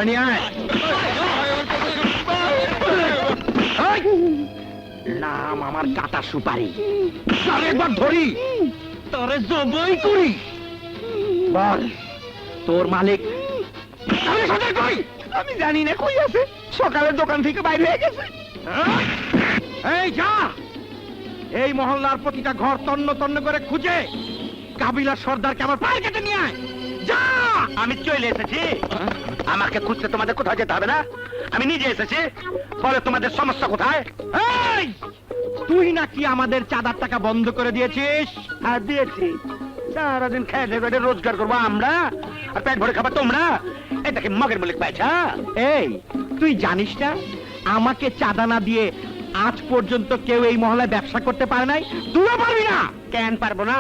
ধরে নিয়ে আয়। নাম আমার কাটা সুপারি, একবার ধরি তোরে জবই করি। বল তোর মালিক। আমি জানি না কই আছে, সকালের দোকান থেকে বাইরে হয়ে গেছে। এই যা, এই মহল্লার প্রতিটা ঘর তন্ন তন্ন করে খুঁজে কাবিলার সর্দারকে আমার পায়ে কেটে নিয়ে আয়। যা। আমি চলে এসেছি, আমাকে খুঁজতে তোমাদের কোথাও যেতে হবে না, আমি নিজে এসেছি। বলে তোমাদের সমস্যা কোথায়? এই তুই নাকি আমাদের চাঁদার টাকা বন্ধ করে দিয়েছিস? আর দিয়েছি, সারাদিন খেয়ে পেটে রোজগার করবো আমরা, আর পেট ভরে খাবার তোমরা। এটাকে মগের মলিক পাইছা? এই তুই জানিস না আমাকে চাঁদা না দিয়ে আজ পর্যন্ত কেউ এই মহলায় ব্যবসা করতে পারে নাই? তুইও পারবি না। কেন পারবো না?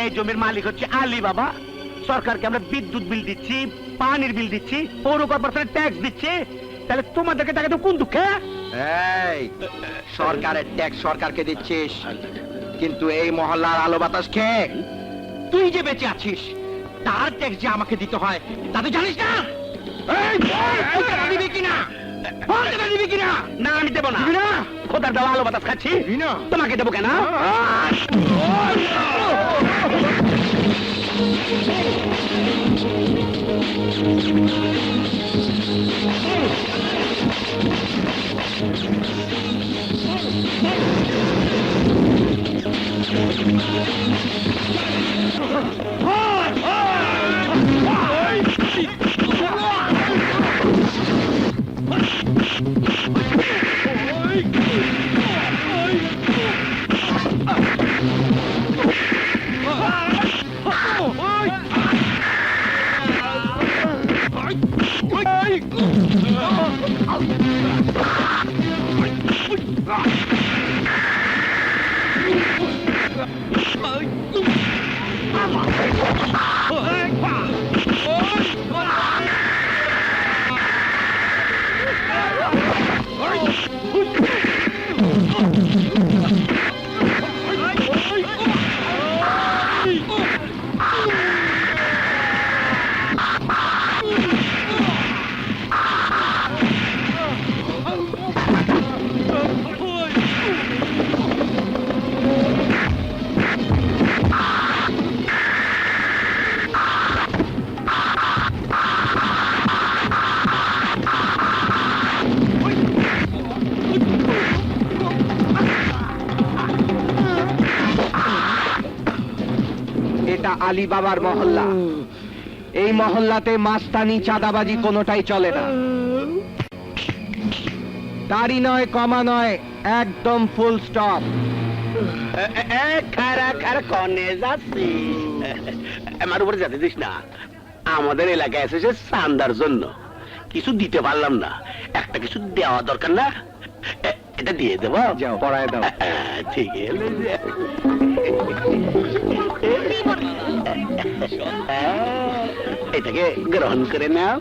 এই জমির মালিক হচ্ছে আলী বাবা। সরকারকে আমরা বিদ্যুৎ বিল দিচ্ছি, পানির বিল দিচ্ছি, পৌর কর্পোরেশনের ট্যাক্স দিচ্ছি। তাহলে তোমাদেরকে টাকা তো কোন দুঃখে? এই সরকারের ট্যাক্স সরকারকে দিচ্ছিস, কিন্তু এই মহল্লার আলো বাতাস খেয়ে তুই যে বেঁচে আছিস তার ট্যাক্স যে আমাকে দিতে হয় তা তুই জানিস না? দিবি কিনা? দিবি কিনা? না, আমি দেবো না। খোদার দেওয়া আলো বাতাস খাচ্ছি, তোমাকে দেবো কেন? এটা আলী বাবার মহল্লা। এই মহল্লাতে মাস্তানি চাঁদাবাজি কোনোটাই চলে না। দাড়ি নয়, কমা নয়, একদম ফুল স্টপ। খারা খারা কনে যাচ্ছি, আমার উপরে যেতে দিস না। আমাদের এলাকায় এসেছে চান্দার জন্য, কিছু দিতে পারলাম না, একটা কিছু দেওয়া দরকার না? এটা দিয়ে দেবো। যাও পড়ায় দাও। ঠিক আছে, এটাকে গ্রহণ করে নাও।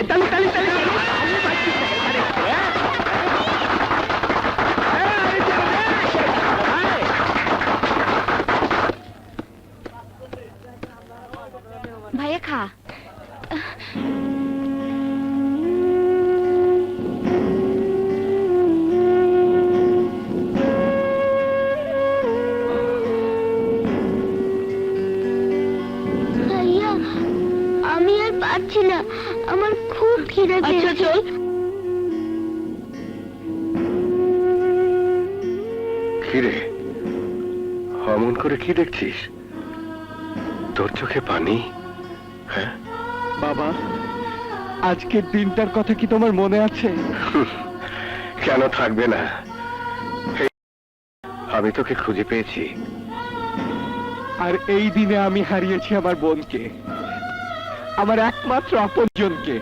তালি তালি তালি। ভাইয়া খা। ভাইয়া আমি আর পারছি না, আমার খুব খিদে পেয়েছে। কিরে, অমন করে কি দেখছিস? তোর চোখে পানি? হ্যাঁ বাবা, আজকের দিনটার কথা কি তোমার মনে আছে? কেন থাকবে না? আমি তোকে খুঁজে পেয়েছি, আর এই দিনে আমি হারিয়েছি আমার বোনকে, আমার একমাত্র আপনজনকে।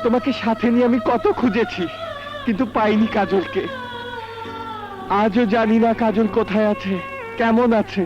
তোমাকে সাথে নিয়ে আমি কত খুঁজেছি, কিন্তু পাইনি কাজলকে। আজও জানি না কাজল কোথায় আছে, কেমন আছে।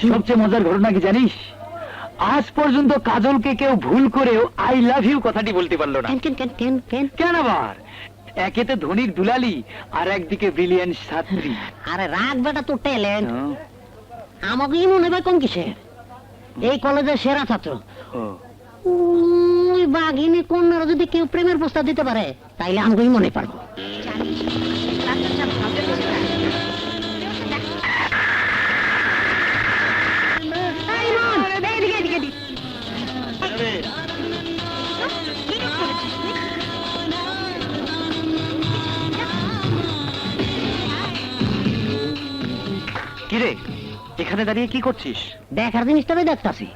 সবচেয়ে মজার ঘটনা কি জানিস? আজ পর্যন্ত কাজলকে কেউ ভুল করেও আই লাভ ইউ কথাটি বলতে পারলো না। কেন আবার? একেতে ধনির দুলালি আর একদিকে ব্রিলিয়ান্ট ছাত্রী। আরে রাগ বেটা তোর ট্যালেন্ট আমাকেই মনে হয় কম কিসের। এই কলেজের সেরা ছাত্র ওই বাঘিনী কন্যারা যদি কেউ প্রেমের প্রস্তাব দিতে পারে তাইলে আমাকেই মনে পারবো। কিরে, এখানে দাঁড়িয়ে কি করছিস? দেখার জিনিসটাই দেখতাছি।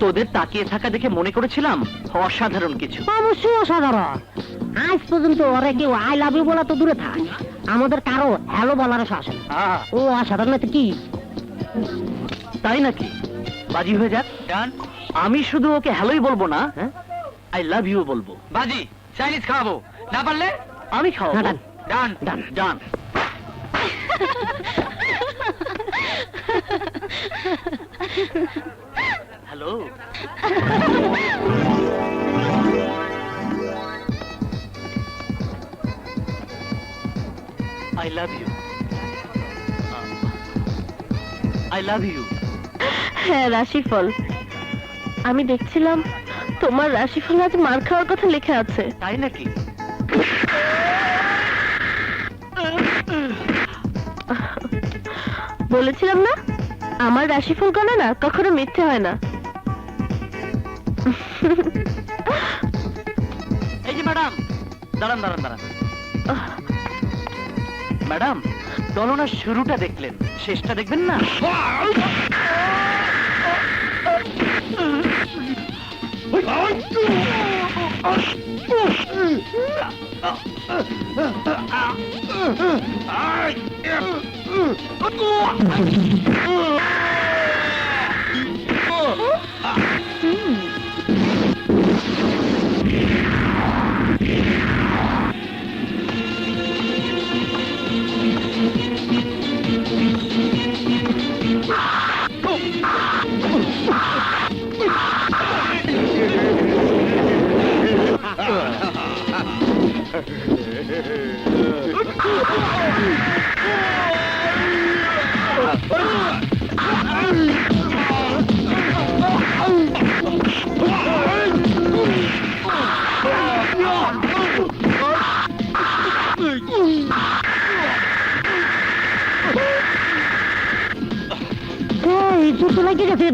তোদের তাকিয়ে থাকা দেখে মনে করেছিলাম অসাধারণ কিছু। অবশ্যই অসাধারণ। আজ পর্যন্ত ওরা কেউ আই লাভ ইউ বলা তো দূরে থাক, আমাদের কারো হ্যালো বলার সাহস নেই। ও অসাধারণ তো কি? তাই নাকি? বাজি হয়ে যাক। ডান। আমি শুধু ওকে হ্যালোই বলবো না, আই লাভ ইউ বলবো। বাজি, চাইনিজ খাওয়াবো, না পারলে আমি খাওয়াবো। ডান। ডান ডান ডান। Hello. I love you. I love you. হ্যাঁ, রাশিফল। আমি দেখছিলাম তোমার রাশিফল আজ মার খাওয়ার কথা লেখা আছে। তাই নাকি? বলেছিলাম না, আমার রাশিফল গণনা কখনো মিথ্যে হয় না। এই যে ম্যাডাম, দাঁড়ান দাঁড়ান দাঁড়ান। ম্যাডাম, গণনার শুরুটা দেখলেন, শেষটা দেখবেন না? এই চোখ লাগে গেছে।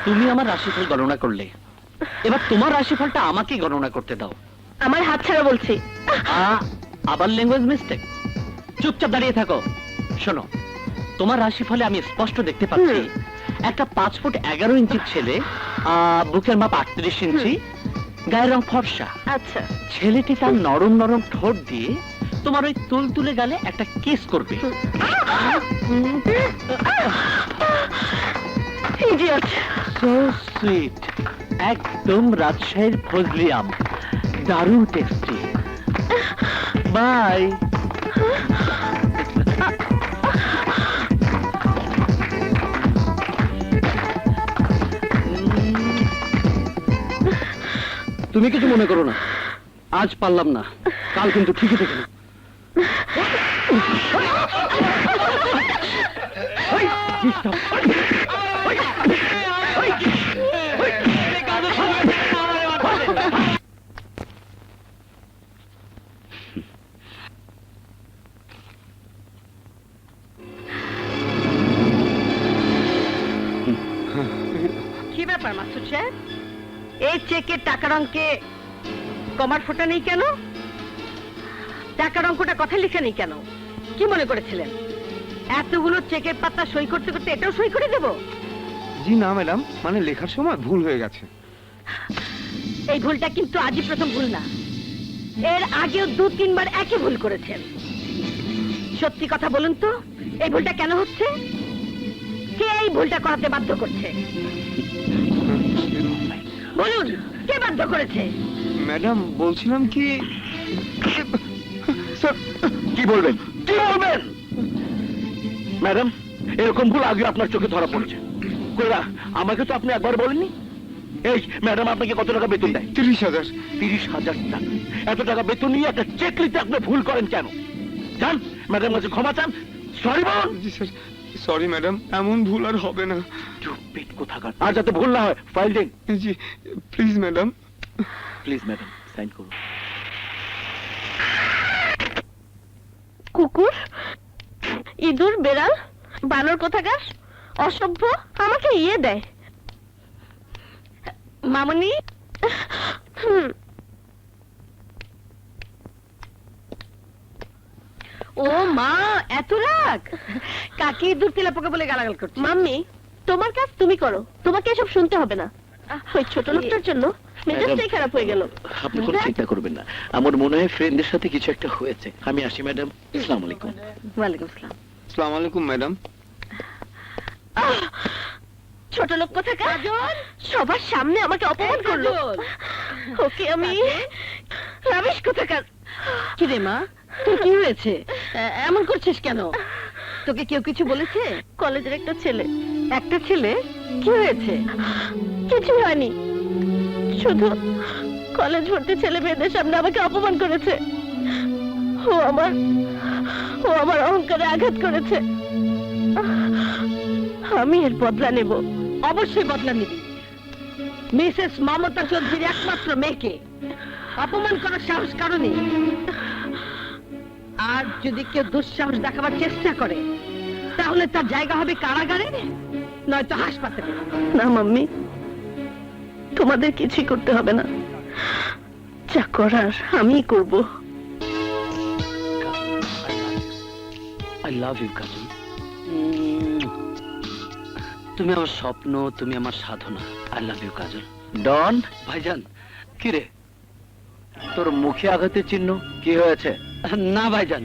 তুমি আমার রাশিফল গণনা করলে, এবার তোমার রাশিফলটা আমাকে গণনা করতে দাও। আমার হাত ছাড়া বলছি। আবার ল্যাঙ্গুয়েজ মিস্টেক। চুপচাপ দাঁড়িয়ে থাকো। শোনো, তোমার রাশিফলে আমি স্পষ্ট দেখতে পাচ্ছি একটা 5 ফুট 11 ইঞ্চির ছেলে, বুকের মাপ 38 ইঞ্চি, গায়ের রং ফর্সা। আচ্ছা, ছেলেটি তার নরম নরম ঠোঁট দিয়ে তোমার ওই তুলতুলে গালে একটা কিস করবে। ইডিয়ট। সো সুইট, একদম রাজশাহীর ফজলি আম, দারুণ টেস্টি। বাই। তুমি কিছু মনে করো না, আজ পারলাম না, কাল কিন্তু ঠিকই দেখে না। কি ব্যাপার মাসুদ সাহেব, এই চেকের টাকার অঙ্কে কমার ফোঁটা নেই কেন? টাকার অঙ্কটা কথায় লিখে নেই কেন? কি মনে করেছিলেন এতগুলো চেকের পাতা সই করতে করতে এটাও সই করে দেব? জি না ম্যাডাম, মানে লেখার সময় ভুল হয়ে গেছে। এই ভুলটা কিন্তু আজই প্রথম ভুল না, এর আগেও 2-3 বার একই ভুল করেছেন। সত্যি কথা বলুন তো, এই ভুলটা কেন হচ্ছে? কে এই ভুলটা করাতে বাধ্য করছে? বলুন, কে বাধ্য করেছে? ম্যাডাম বলছিলাম কি, স্যার কি বলবেন, কি বলবেন? ম্যাডাম, এরকম ভুল আগে আপনার চোখে ধরা পড়েছে। কইরা আমাকে তো আপনি একবার বলেননি। এই ম্যাডাম আপনাকে কত টাকা বেতন দেয়? 30,000। 30,000 টাকা। এত টাকা বেতন নিয়ে একটা চেক নিতে আপনি ভুল করেন কেন? যান ম্যাডাম কাছে ক্ষমা চান, সরি বলুন। জি স্যার, সরি ম্যাডাম, এমন ভুল আর হবে না। চুপ কোথাকার। আর যাতে ভুল না হয়, ফাইল দিন। জি please madam. Please madam, sign করুন। কুকুর, ইঁদুর, বেড়াল, বানর কোথাকার, অসভ্য, আমাকে ইয়ে দেয়। মামনি, ও মা, এত রাগ! কাকে ইঁদুর তেলাপোকা বলে গালাগাল করছে? মাম্মি, তোমার কাজ তুমি করো, তোমাকে এসব শুনতে হবে না। ওই ছোট লোকটার জন্য মেজাজটাই খারাপ হয়ে গেল। আপনি কোনো চিন্তা করবেন না, আমার মনে হয় ফ্রেন্ডের সাথে কিছু একটা হয়েছে। আমি আসি ম্যাডাম, আসসালামু আলাইকুম। ওয়ালাইকুম আসসালাম। আসসালামু আলাইকুম ম্যাডাম। ছোট লোক কোথাকার, সবার সামনে আমাকে অপমান করলো। ওকে আমি রামেশ কোথাকার। কি রে মা, তোর কি হয়েছে? এমন করছিস কেন? তোকে কেউ কিছু বলেছে? কলেজের একটা ছেলে। একটা ছেলে? কি হয়েছে? কিছু হয়নি, শুধু কলেজ ভর্তি ছেলে মেয়েদের সামনে আমাকে অপমান করেছে। ও আমার অহংকারে আঘাত করেছে। আমি এর বদলা নেব। অবশ্যই বদলা নিবি। মিসেস মমতা চৌধুরীর একমাত্র মেয়েকে অপমান করার সাহস কারণে, আর যদি কেউ দুঃসাহস দেখাবার চেষ্টা করে তাহলে তার জায়গা হবে কারাগারে, নয়তো হাসপাতালে। না মাম্মি, তোমাদের কিছুই করতে হবে না, যা করার আমিই করব। আই লাভ ইউ কাজল। তুমি আমার স্বপ্ন, তুমি আমার সাধনা। আই লাভ ইউ কাজল। ডন ভাইজান, কি রে তোর মুখে আঘাতের চিহ্ন? কি হয়েছে? না ভাইজান,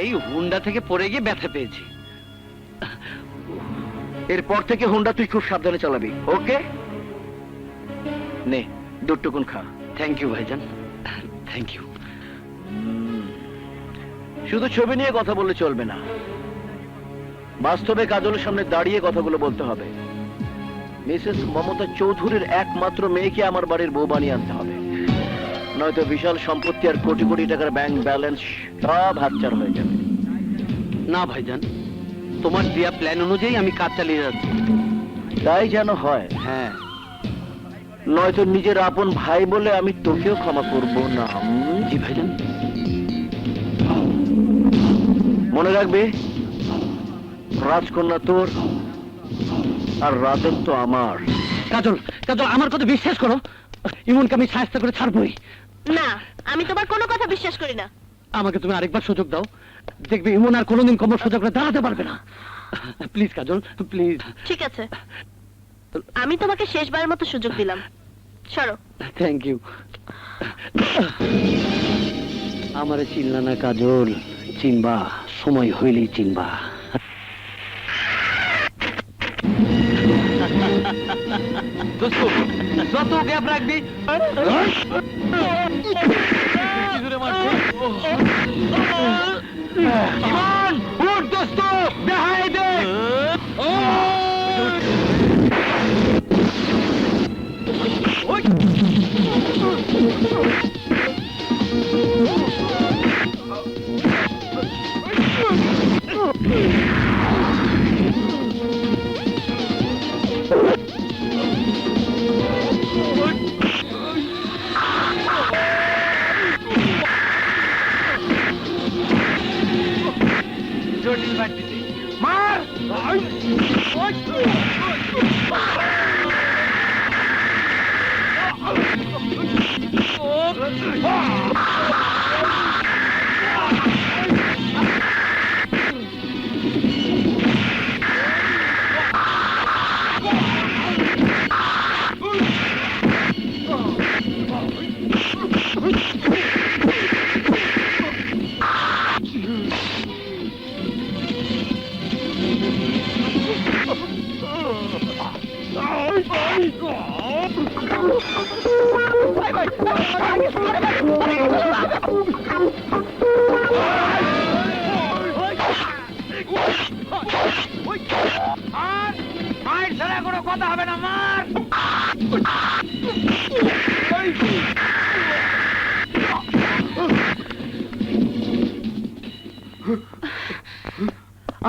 এই হুন্ডা থেকে পড়ে গিয়ে ব্যথা পেয়েছি। এরপর থেকে হুন্ডা তুই খুব সাবধানে চালাবি, ওকে? নে দুটুকুন খা। থ্যাংক ইউ ভাইজান, থ্যাংক ইউ। শুধু ছবি নিয়ে কথা বললে চলবে না, বাস্তবে কাজলের সামনে দাঁড়িয়ে কথাগুলো বলতে হবে। মিসেস মমতা চৌধুরীর একমাত্র মেয়েকে আমার বাড়ির বউ বানিয়ে আনতে হবে, নয়তো বিশাল সম্পত্তি আর কোটি কোটি টাকার ব্যাংক ব্যালেন্স সব হাতছাড়া হয়ে যাবে। না ভাইজান, তোমার দেয়া প্ল্যান অনুযায়ী আমি কাজ চালিয়ে যাচ্ছি। তাই যেন হয়। হ্যাঁ, নয়তো নিজের আপন ভাই বলে আমি তোকেও ক্ষমা করব না। জি ভাইজান। মনে রাখবে, রাজকন্যা তোর আর রাজেন তো আমার। কাজল, কাজল আমার কথা বিশ্বাস করো, ইমনকে আমি সাহায্য করে ছাড়বই। না, আমি তোমার কোনো কথা বিশ্বাস করি না। আমাকে তুমি আরেকবার সুযোগ দাও, দেখবে ইমন আর কোনোদিন কোমর সোজা করে দাঁড়াতে পারবে না। Please Kajal, please. ঠিক আছে, আমি তোমাকে শেষবারের মতো সুযোগ দিলাম, সরো। Thank you. আমারে চিনলা না কাজল, চিনবা, সময় হইলেই চিনবা। যত গ্যাপ রাখবি ইমন, উঠ দোস্ত, দেখাই দে। ওই জটিল বাড়তেছি মার কোনো কথা হবে না মার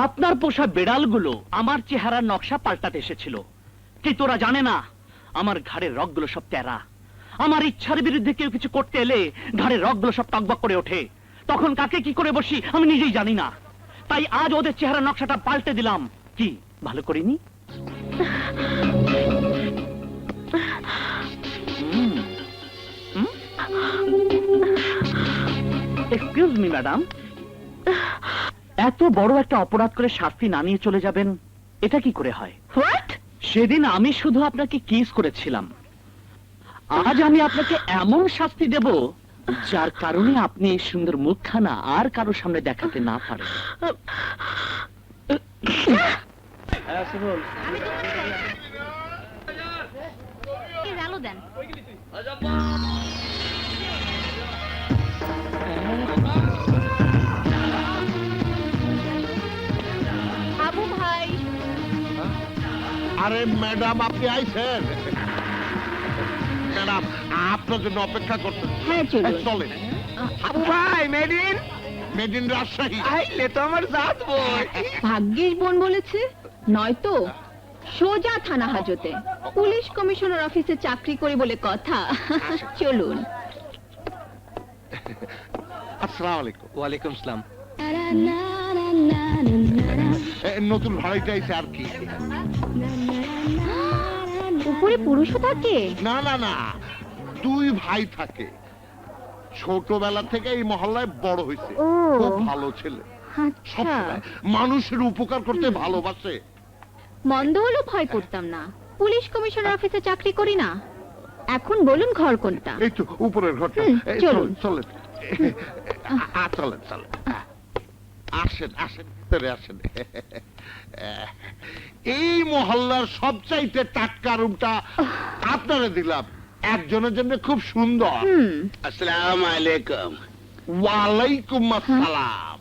আপনার পোষা বেড়ালগুলো আমার চেহারার নকশা পাল্টাতে এসেছিল, কি তোরা জানে না আমার ঘাড়ের রগগুলো সব তেরা। আমার ইচ্ছার বিরুদ্ধে কেউ কিছু করতে এলে ঘাড়ের রগগুলো সব টকবক করে ওঠে। তখন কাকে কি করে বসি আমি নিজেই জানি না। তাই আজ ওদের চেহারা নকশাটা পাল্টে দিলাম। কি ভালো করিনি? এক্সকিউজ মি ম্যাডাম, এত বড় একটা অপরাধ করে শাস্তি না নিয়ে চলে যাবেন, এটা কি করে হয়? হোয়াট? সেদিন আমি শুধু আপনাকে কিস করেছিলাম, আজ আমি আপনাকে এমন শাস্তি দেব যার কারণে আপনি এই সুন্দর মুখখানা আর কারোর সামনে দেখাতে না পারেন। আলো দেন। আবু ভাই, আরে ম্যাডাম আপনি আইছেন? ম্যাডাম আপনার জন্য অপেক্ষা করতেন। হ্যাঁ চলুন। চলেন। আবু ভাই মেডিন মেড ইন রাজশাহী। আইলে তো আমার জাত বই। ভাগ্যিস বোন বলেছে, নয়তো সোজা থানা হাজতে পুলিশ কমিশনার অফিসে চাকরি করি বলে কথা। চলুন। আসসালামু আলাইকুম। ওয়ালাইকুম সালাম। নতুন ভাড়াইতে আইছে আর কি? উপরে পুরুষও থাকে? না না না, দুই ভাই থাকে। ছোটবেলা থেকে এই মহল্লায় বড় হয়েছে। ও। খুব ভালো ছেলে, আচ্ছা, সবসময় মানুষের উপকার করতে ভালোবাসে। মন্দ হলো ভয় করতাম না। পুলিশ কমিশনার অফিসে চাকরি করি না। এখন বলুন ঘর কোনটা? এই তো উপরের ঘরটা। এই চলুন। চলেন চলেন চলেন। আসেন আসেন, ভিতরে আসেন। এই মহল্লার সবচাইতে টাটকা রুমটা আপনারে দিলাম। একজনের জন্য খুব সুন্দর। আসসালামু আলাইকুম। ওয়ালাইকুম আসসালাম।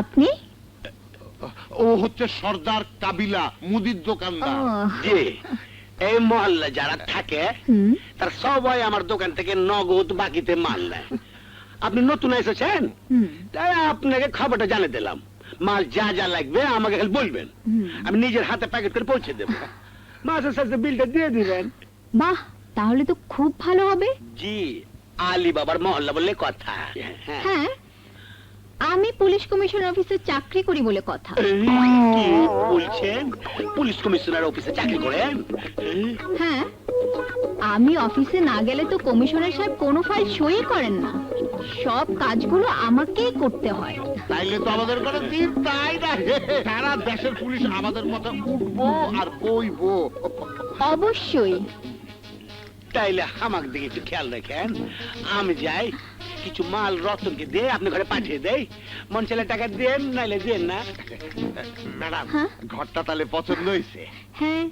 আপনি? ও হচ্ছে সর্দার কাবিলা, মুদির দোকানদার। জি, এই মহল্লা যারা থাকে তার সবাই আমার দোকান থেকে নগদ বাকিতে মাল নেয়। আপনি নতুন এসেছেন, তাই আপনাকে খবরটা জানিয়ে দিলাম। মাল যা যা লাগবে আমাকে খালি বলবেন, আমি নিজের হাতে প্যাকেট করে পৌঁছে দেবো। মাসের সাথে বিলটা দিয়ে দিবেন। বাহ, তাহলে তো খুব ভালো হবে। জি, আলী বাবার মহল্লা বললে কথা। হ্যাঁ, হ্যাঁ, আমি পুলিশ কমিশনার অফিসে চাকরি করি বলে কথা। কি বলছেন? পুলিশ কমিশনার অফিসে চাকরি করেন? হ্যাঁ, আমি অফিসে না গেলে তো কমিশনার সাহেব কোনো ফাইল সই করেন না। সব কাজগুলো আমাকেই করতে হয়। তাইলে তো আমাদের কোনো দিন তাই না। সারা দেশের পুলিশ আমাদের মতো উঠবো আর বইবো। অবশ্যই। তাইলে আমাকে দিকে একটু খেয়াল রাখেন। আমি যাই, কিছু মাল রতনকে দিয়ে আপনি ঘরে পাঠিয়ে দেই। মন ছেলে টাকা দেন, নাইলে দেন না। ম্যাডাম, হ্যাঁ? ঘরটা তাহলে পছন্দ হয়েছে? হ্যাঁ,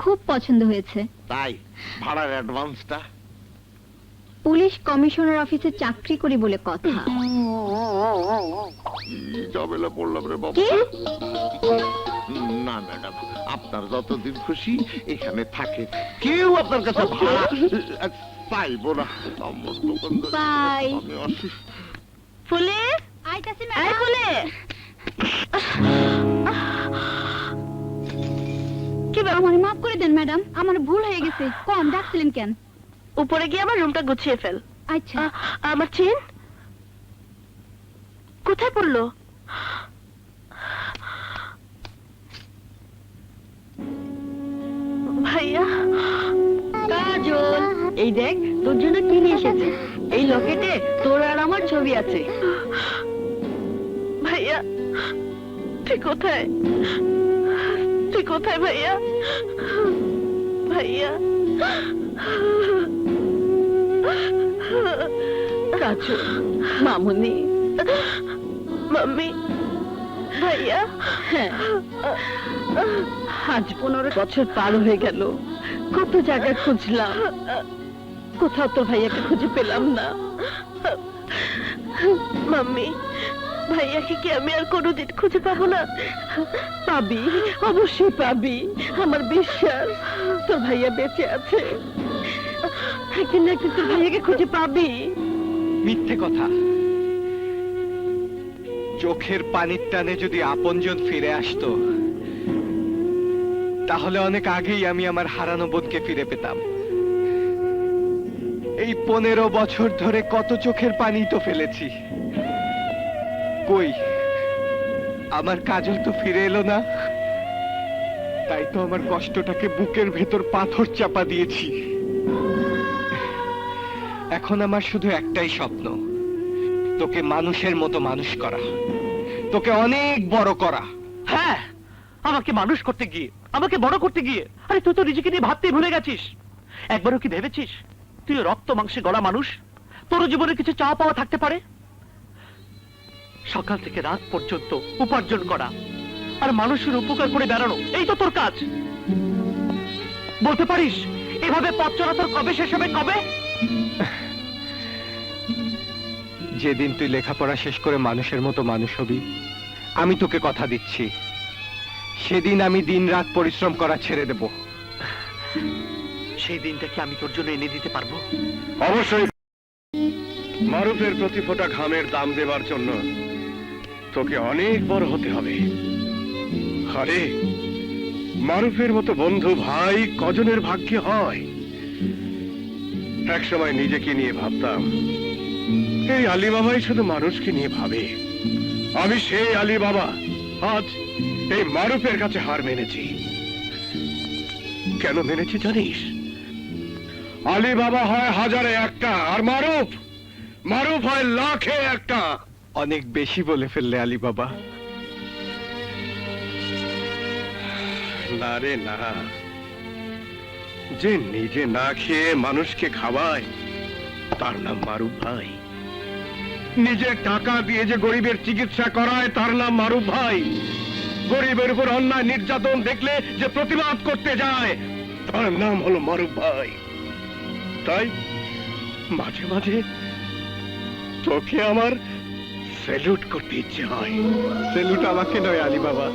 খুব পছন্দ হয়েছে। তাই ভাড়ার অ্যাডভান্সটা? পুলিশ কমিশনার অফিসে চাকরি করি বলে কথা। ঝামেলা পড়লাম রে বাবা। কি? না ম্যাডাম, আপনার যতদিন খুশি এখানে থাকে, কেউ আপনার কাছে ভাড়া পাইবো না। আমার দোকানদার, বাই। আমি অসুস্থ। ফুলে আইতাছি ম্যাডাম। আই ফুলে। কি ব্যাপার? আমারে মাফ করে দেন ম্যাডাম, আমার ভুল হয়ে গেছে। কম ডাকছিলেন কেন? উপরে গিয়ে আমার রুমটা গুছিয়ে ফেল। আচ্ছা। আমার চেন কোথায় পড়লো? ভাইয়া, কাজল, এই দেখ তোর জন্য কি নিয়ে এসেছে। এই লকেটে তোর আর আমার ছবি আছে। ভাইয়া তুই কোথায়? তুই কোথায় ভাইয়া? ভাইয়া, কাজল, মামুনি, মাম্মি, ভাইয়া। হ্যাঁ, আজ 15 বছর পার হয়ে গেল। কত জায়গা খুঁজলাম, কোথাও তোর ভাইয়াকে খুঁজে পেলাম না। মাম্মি, ভাইয়াকে কি আমি আর কোনোদিন খুঁজে পাবো না? পাবি, অবশ্যই পাবি, আমার বিশ্বাস। তোর ভাইয়া বেঁচে আছে, একদিন না একদিন তোর ভাইয়াকে খুঁজে পাবি। মিথ্যে কথা। চোখের পানির টানে যদি আপনজন ফিরে আসতো, তাহলে অনেক আগেই আমি আমার হারানো বোনকে ফিরে পেতাম। এই 15 বছর ধরে কত চোখের পানি তো ফেলেছি, কই আমার কাজল তো ফিরে এলো না। তাই তো আমার কষ্টটাকে বুকের ভেতর পাথর চাপা দিয়েছি। এখন আমার শুধু একটাই স্বপ্ন, তোকে মানুষের মতো মানুষ করা, তোকে অনেক বড় করা। হ্যাঁ, আমাকে মানুষ করতে গিয়ে, আমাকে বড় করতে গিয়ে, আরে তুই তো নিজেকে নিয়ে ভাবতেই ভুলে গেছিস। একবারও কি ভেবেছিস তুই রক্ত মাংসে গড়া মানুষ, তোর জীবনে কিছু চাওয়া পাওয়া থাকতে পারে? সকাল থেকে রাত পর্যন্ত উপার্জন করা আর মানুষের উপকার করে বেড়ানো, এই তো তোর কাজ। বলতে পারিস এভাবে পথ চলা তোর কবে শেষ হবে? কবে? যেদিন তুই লেখাপড়া শেষ করে মানুষের মতো মানুষ হবি, আমি তোকে কথা দিচ্ছি, সেদিন আমি দিনরাত পরিশ্রম করা ছেড়ে দেব। সেই দিনটা কি আমি তোর জন্য এনে দিতে পারবো? অবশ্যই। মারুফের প্রতি ফোঁটা ঘামের দাম দেবার জন্য তোকে অনেক বড় হতে হবে। আরে মারুফের মতো বন্ধু ভাই কজনের ভাগ্যে হয়। একসময় নিজেকে নিয়ে ভাবতাম এই আলী বাবাই শুধু মানুষকে নিয়ে ভাবে। আমি সেই আলী বাবা আজ এই মারুফের কাছে হার মেনেছি। কেন মেনেছি জানিস? আলী বাবা হয় হাজারে একটা, আর মারুফ মারুফ হয় লাখে একটা। অনেক বেশি বলে ফেললে আলী বাবা। না রে না, যে নিজে না খেয়ে মানুষকে খাওয়ায় তার নাম মারুফ ভাই। নিজে টাকা দিয়ে যে গরিবের চিকিৎসা করায় তার নাম মারুফ ভাই। গরিবের উপর অন্যায় নির্যাতন দেখলে যে প্রতিবাদ করতে যায় তার নাম হলো মারুফ ভাই। তাই মাঝে মাঝে তোকে আমার স্যালুট করতে ইচ্ছে হয়। সেলুট আমাকে নয় আলী বাবা,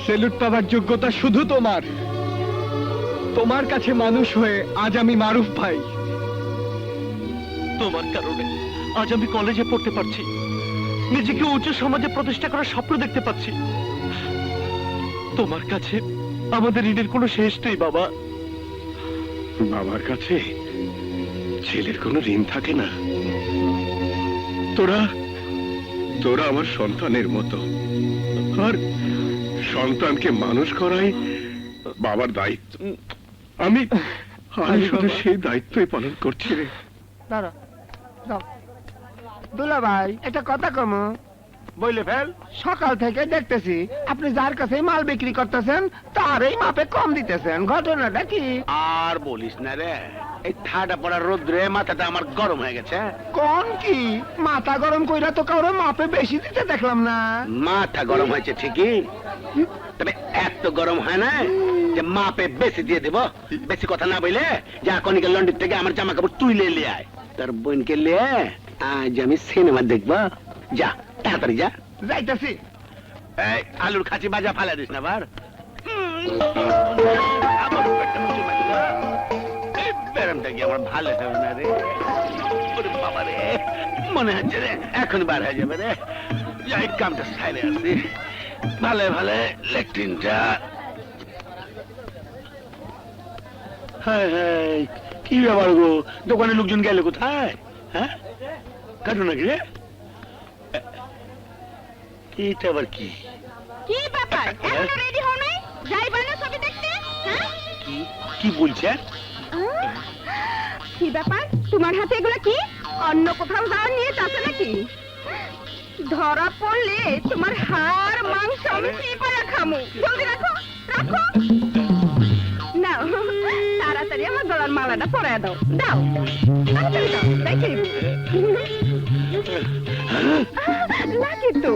সেলুট পাওয়ার যোগ্যতা শুধু তোমার। তোমার কাছে মানুষ হয়ে আজ আমি মারুফ ভাই। তোমার কারণে আজ আমি কলেজে পড়তে পারছি, নিজেকে উঁচু সমাজে প্রতিষ্ঠা করার স্বপ্ন দেখতে পাচ্ছি। তোমার কাছে আমাদের ঋণের কোনো শেষ নেই বাবা। বাবার কাছে ছেলের কোনো ঋণ থাকে না। তোরা তোরা আমার সন্তানের মতো, আর সন্তানকে মানুষ করাই বাবার দায়িত্ব। আমি শুধু সেই দায়িত্বই পালন করছি রে। দুলা ভাই একটা কথা কম, বইলে ফেল। সকাল থেকে দেখতেছি আপনি যার কাছে মাল বিক্রি করতেছেন তার এই মাপে কম দিতেছেন, ঘটনাটা কি? আর বলিস না রে, এই ঠাডা পড়া রোদ্রে মাথাটা আমার গরম হয়ে গেছে। কোন কি মাথা গরম কইরা তো কারো মাপে বেশি দিতে দেখলাম না। মাথা গরম হয়েছে ঠিকই, তবে এত গরম হয় না যে মাপে বেশি দিয়ে দেব। বেশি কথা না বইলে যা কনিকে লন্ডন থেকে আমার জামা কাপড় তুলে নিয়ে আয়, তোর বোনকে নিয়ে আজ আমি সিনেমা দেখবো। যা তাড়াতাড়ি যা। যাইতাছি। এই আলুর খাঁচি বাজা ফালা দিস না বার। ব্যারামটা কি আমার ভালো হবে না রে? ওরে বাবা রে, মনে হচ্ছে রে এখন বার হয়ে যাবে রে। যাই কামটা সাইরে আসি, ভালো ভালো লেট্রিনটা। হ্যাঁ হ্যাঁ, কি ব্যাপার গো, দোকানে লোকজন গেলে কোথায়? হ্যাঁ, কাটু নাকি রে? এটা আবার কি? কি ব্যাপার এখনো রেডি হও নাই যাইবা না ছবি দেখতে হ্যাঁ কি কি বলছে? কি ব্যাপার তোমার হাতে এগুলো কি অন্য কোথাও যাওয়া নিয়ে যাচ্ছে নাকি ধরা পড়লে তোমার হাড় মাংস আমি চিপায়া খামু জলদি রাখো রাখো নাও তাড়াতাড়ি আমার গলার মালাটা পরায় দাও দাও তাড়াতাড়ি দাও দেখি লাগে তো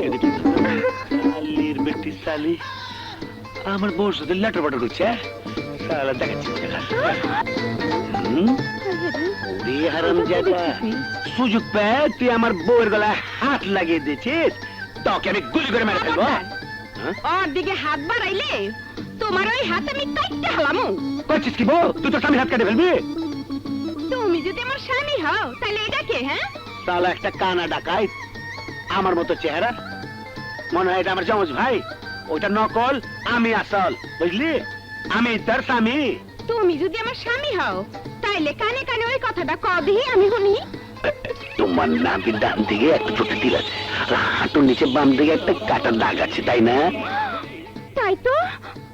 শালির বেটি শালি আমার বউর সাথে লেটার বাটার করছে। শালা দেখাচ্ছি ওরে হারামজাদা, সুযোগ পেয়ে তুই আমার বউয়ের গলায় হাত লাগিয়ে দিয়েছিস, তোকে আমি গুলি করে মেরে ফেলবো। ওর দিকে হাত বাড়াইলে তোমার ওই হাত আমি কাটতে হালামু। করছিস কি বউ? তুই তো স্বামীর হাত কেটে ফেলবি। তুমি যদি আমার স্বামী হও তাহলে এটা কে হ্যাঁ তাহলে একটা কানা ডাকাই আমার মতো চেহারা, মনে হয় এটা আমার জমজ ভাই। ওইটা নকল, আমি আসল, বুঝলি? আমি তার স্বামী। তুমি যদি আমার স্বামী হও তাইলে কানে কানে ওই কথাটা কদি আমি শুনি। তোমার নাভির ডান দিকে একটা ছোট তিল আছে, আর হাঁটুর নিচে বাম দিকে একটা কাটার দাগ আছে, তাই না? তাই তো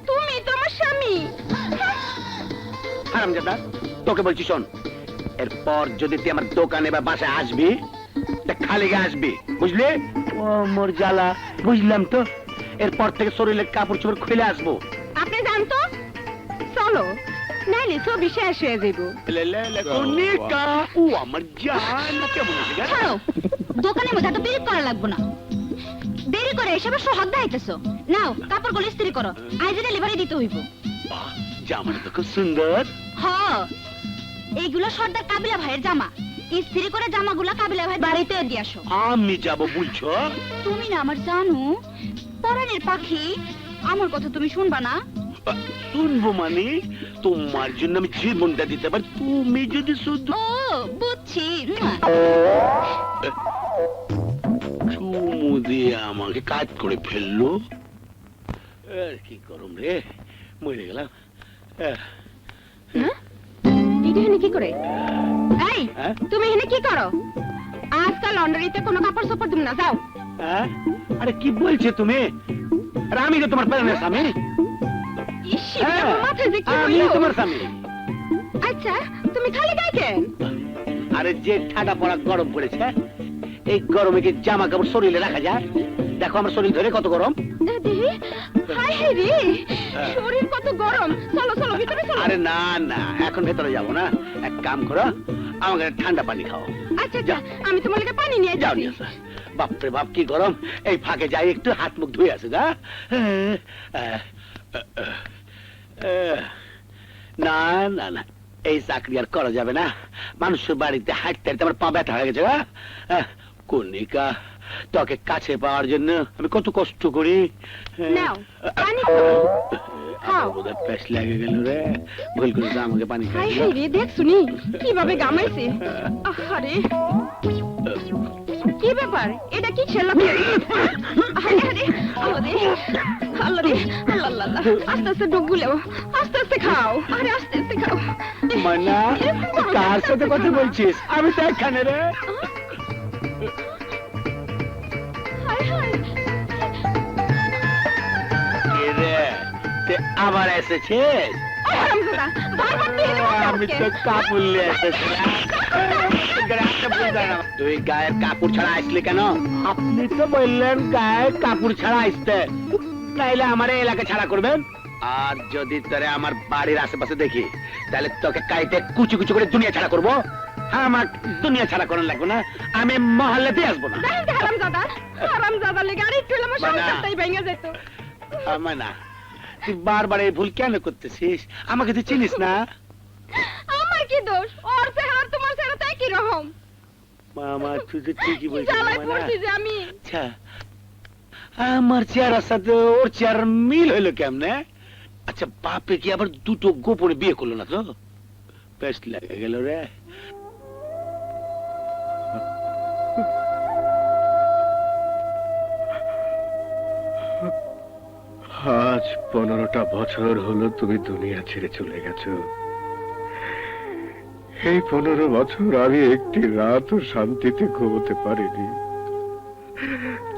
তুমি তো আমার স্বামী। হারামজাদা, তোকে বলছি শোন, এরপর যদি তুই আমার দোকানে বা বাসায় আসবি তা খালি গায়ে আসবি, বুঝলি? ও মোর জ্বালা, বুঝলাম তো। এরপর থেকে শরীরের কাপড় চোপড় খুলে আসবো। আপনি জানতো চলো নাইলে ছবি শেষ হয়ে যাইব। কনিকা, ও আমার জান, কেমন আছে গা? ছাড়ো, দোকানের মধ্যে এত দেরি করা লাগবে না। দেরি করে এসে আবার সোহাগ দেখাইতেছো। নাও কাপড়গুলো ইস্ত্রি করো, আজ ডেলিভারি দিতে হইব। বাহ, জামাটা তো খুব সুন্দর। হ, এইগুলো সর্দার কাবিলা ভাইয়ের জামা। ইস্ত্রি করে জামাগুলা কাবিলা ভাই বাড়িতে দিয়ে আসো। আমি যাব বলছো? তুমি না আমার জানো পরাণের পাখি, আমার কথা তুমি শুনবা না? শুনবো মানে? তোমার জন্য আমি জীবনটা দিতে পারি, তুমি যদি শুধু ও বুঝছি। চুমু দিয়ে আমাকে কাজ করে ফেললো। আর কি করম রে, মরে গেলাম। এখানে কি করে? এই হ্যাঁ? তুমি এখানে কি করো? আজকাল লন্ডারিতে কোনো কাপড় চোপড় তুমি না যাও। হ্যাঁ? আরে কি বলছো তুমি? আরে আমি তো তোমার প্যারেন্টের স্বামী। ইস, হ্যাঁ, আমার মাথায় যে কি আমি হইলো? তোমার স্বামী। আচ্ছা তুমি খালি গায়ে কেন? আরে যে ঠাডা পড়া গরম পড়েছে, এই গরমে কি জামা কাপড় শরীরে রাখা যায়? দেখো আমার শরীর ধরে কত গরম। দেখি হাই হাই রে, শরীর কত গরম। চলো চলো ভিতরে চলো। আরে না না, এখন ভেতরে যাবো না, এক কাম করো, আমাকে ঠান্ডা পানি খাও। আচ্ছা আচ্ছা, আমি তোমার লাগে পানি নিয়ে যাও যাচ্ছি। নিয়ে আসো। বাপরে বাপ কি গরম, এই ফাঁকে যাই একটু হাত মুখ ধুয়ে আসে। না না না, এই চাকরি আর করা যাবে না। মানুষের বাড়িতে হাঁটতে হাঁটতে আমার পা ব্যথা হয়ে গেছে। কনিকা, তোকে কাছে পাওয়ার জন্য আমি কত কষ্ট করি। নাও, পানি খাও। খাও। বোধহয় প্যাস লেগে গেল রে, ভুল করে আমাকে পানি হাই খাই। হাই রে, দেখ শুনি কিভাবে গামাইছে। আরে কি ব্যাপার, এটা কি ছেলে? আরে আরে আল্লাহ রে, আল্লাহ রে, আল্লাহ আল্লাহ আল্লাহ। আস্তে আস্তে ডুব গুলেও, আস্তে আস্তে খাও। আরে আস্তে আস্তে খাও। মানা, কার সাথে কথা বলছিস? আমি তো এখানে রে। হাই হাই, এ রে, তুই আবার এসেছিস? হারামজাদা, বারবার তুই এনে বসে আমি আজকে। তো কাপড় নিয়ে এসেছিলাম। তুই গায়ের কাপড় ছাড়া আসলি কেন? আপনি তো বললেন গায়ের কাপড় ছাড়া আসতে, তাইলে আমার এই এলাকা ছাড়া করবেন। আর যদি তোরে আমার বাড়ির আশেপাশে দেখি, তাহলে তোকে কাইতে কুচি কুচি করে দুনিয়া ছাড়া করবো। হ্যাঁ, আমার দুনিয়া ছাড়া করার লাগবে না, আমি মহল্লাতে আসবো না। দেখেন তো হারামজাদা, হারামজাদা লেগে আর একটু হলে আমার সংসারটাই ভেঙে যেত। আমার না, তুই বারবার এই ভুল কেন করতেছিস? আমাকে তুই চিনিস না। আমার কি দোষ? ওর চেহারা তোমার চেহারা তো একই রকম। মামা, তুই তো ঠিকই বলছিস। জ্বালায় মামা, পড়ছি যে আমি। আচ্ছা, আমার চেহারার সাথে ওর চেহারার মিল হইলো কেমনে? আচ্ছা, বাপে কি আবার দুটো গোপনে বিয়ে করলো না তো? বেশ লেগে গেল রে। আজ 15টা বছর হলো তুমি দুনিয়া ছেড়ে চলে গেছো। এই 15 বছর আমি একটি রাতও শান্তিতে ঘুমোতে পারিনি।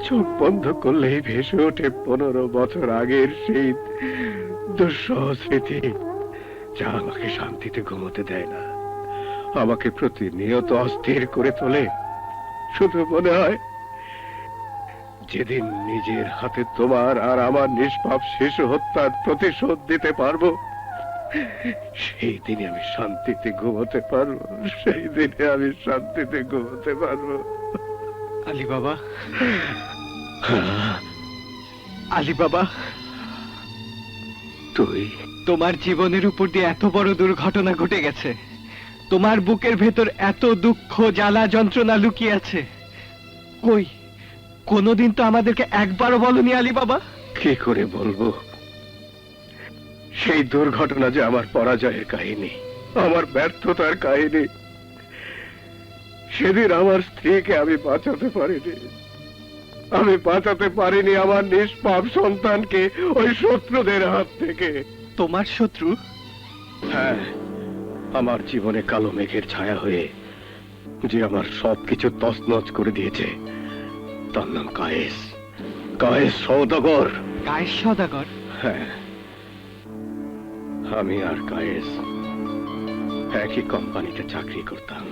চোখ বন্ধ করলেই ভেসে ওঠে 15 বছর আগের সেই দুঃসহ স্মৃতি, যা আমাকে শান্তিতে ঘুমোতে দেয় না, আমাকে প্রতিনিয়ত অস্থির করে তোলে। শুধু মনে হয় যেদিন নিজের হাতে তোমার আর আমার নিষ্পাপ শিশু হত্যার প্রতিশোধ দিতে পারবো, সেই দিনে আমি শান্তিতে ঘুমোতে পারবো, সেই দিনে আমি শান্তিতে ঘুমোতে পারবো। আলী বাবা, আলী বাবা, তুই তোমার জীবনের উপর দিয়ে এত বড় দুর্ঘটনা ঘটে গেছে, তোমার বুকের ভেতর এত দুঃখ জ্বালা যন্ত্রণা লুকিয়ে আছে, কই কোনোদিন তো আমাদেরকে একবারও বলনি আলী বাবা। কি করে বলবো? সেই দুর্ঘটনা যে আমার পরাজয়ের কাহিনী, আমার ব্যর্থতার কাহিনী। সেদিন আমার স্ত্রীকে আমি বাঁচাতে পারিনি, আমি বাঁচাতে পারিনি আমার নিষ্পাপ সন্তানকে ওই শত্রুদের হাত থেকে। তোমার শত্রু? হ্যাঁ, আমার জীবনে কালো মেঘের ছায়া হয়ে যে আমার সবকিছু তছনছ করে দিয়েছে, তার নাম কায়েস, কায়েস সওদাগর। কায়েস সওদাগর? হ্যাঁ, আমি আর কায়েস একই কোম্পানিতে চাকরি করতাম।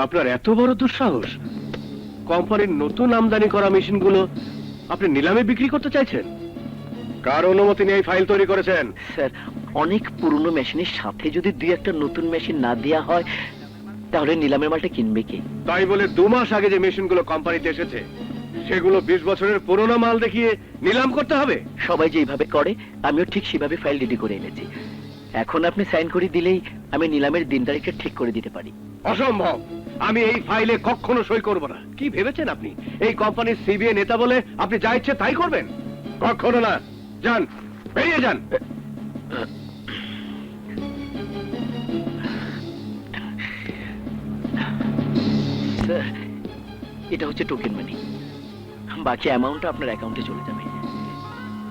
আপনার এত বড় দুঃসাহস, কোম্পানির নতুন আমদানি করা মেশিনগুলো আপনি নিলামে বিক্রি করতে চাইছেন? কার অনুমতি নিয়ে এই ফাইল তৈরি করেছেন? স্যার, অনেক পুরনো মেশিনের সাথে যদি 2-1টা নতুন মেশিন না দেয়া হয়, তাহলে নিলামের মালটা কিনবে কে? তাই বলে 2 মাস আগে যে মেশিনগুলো কোম্পানিতে এসেছে, সেগুলো 20 বছরের পুরনো মাল দেখিয়ে নিলাম করতে হবে? সবাই যেভাবে করে আমিও ঠিক সেভাবে ফাইল রেডি করে এনেছি। এখন আপনি সাইন করে দিলেই আমি নিলামের দিন তারিখটা ঠিক করে দিতে পারি। অসম্ভব, আমি এই ফাইলে কখনো সই করব না। কি ভেবেছেন আপনি এই কোম্পানির সিবিএ নেতা বলে আপনি যা ইচ্ছে তাই করবেন? কখনো না। যান, বেরিয়ে যান। স্যার, এটা হচ্ছে টোকেন মানি, বাকি অ্যামাউন্টটা আপনার অ্যাকাউন্টে চলে যাবে।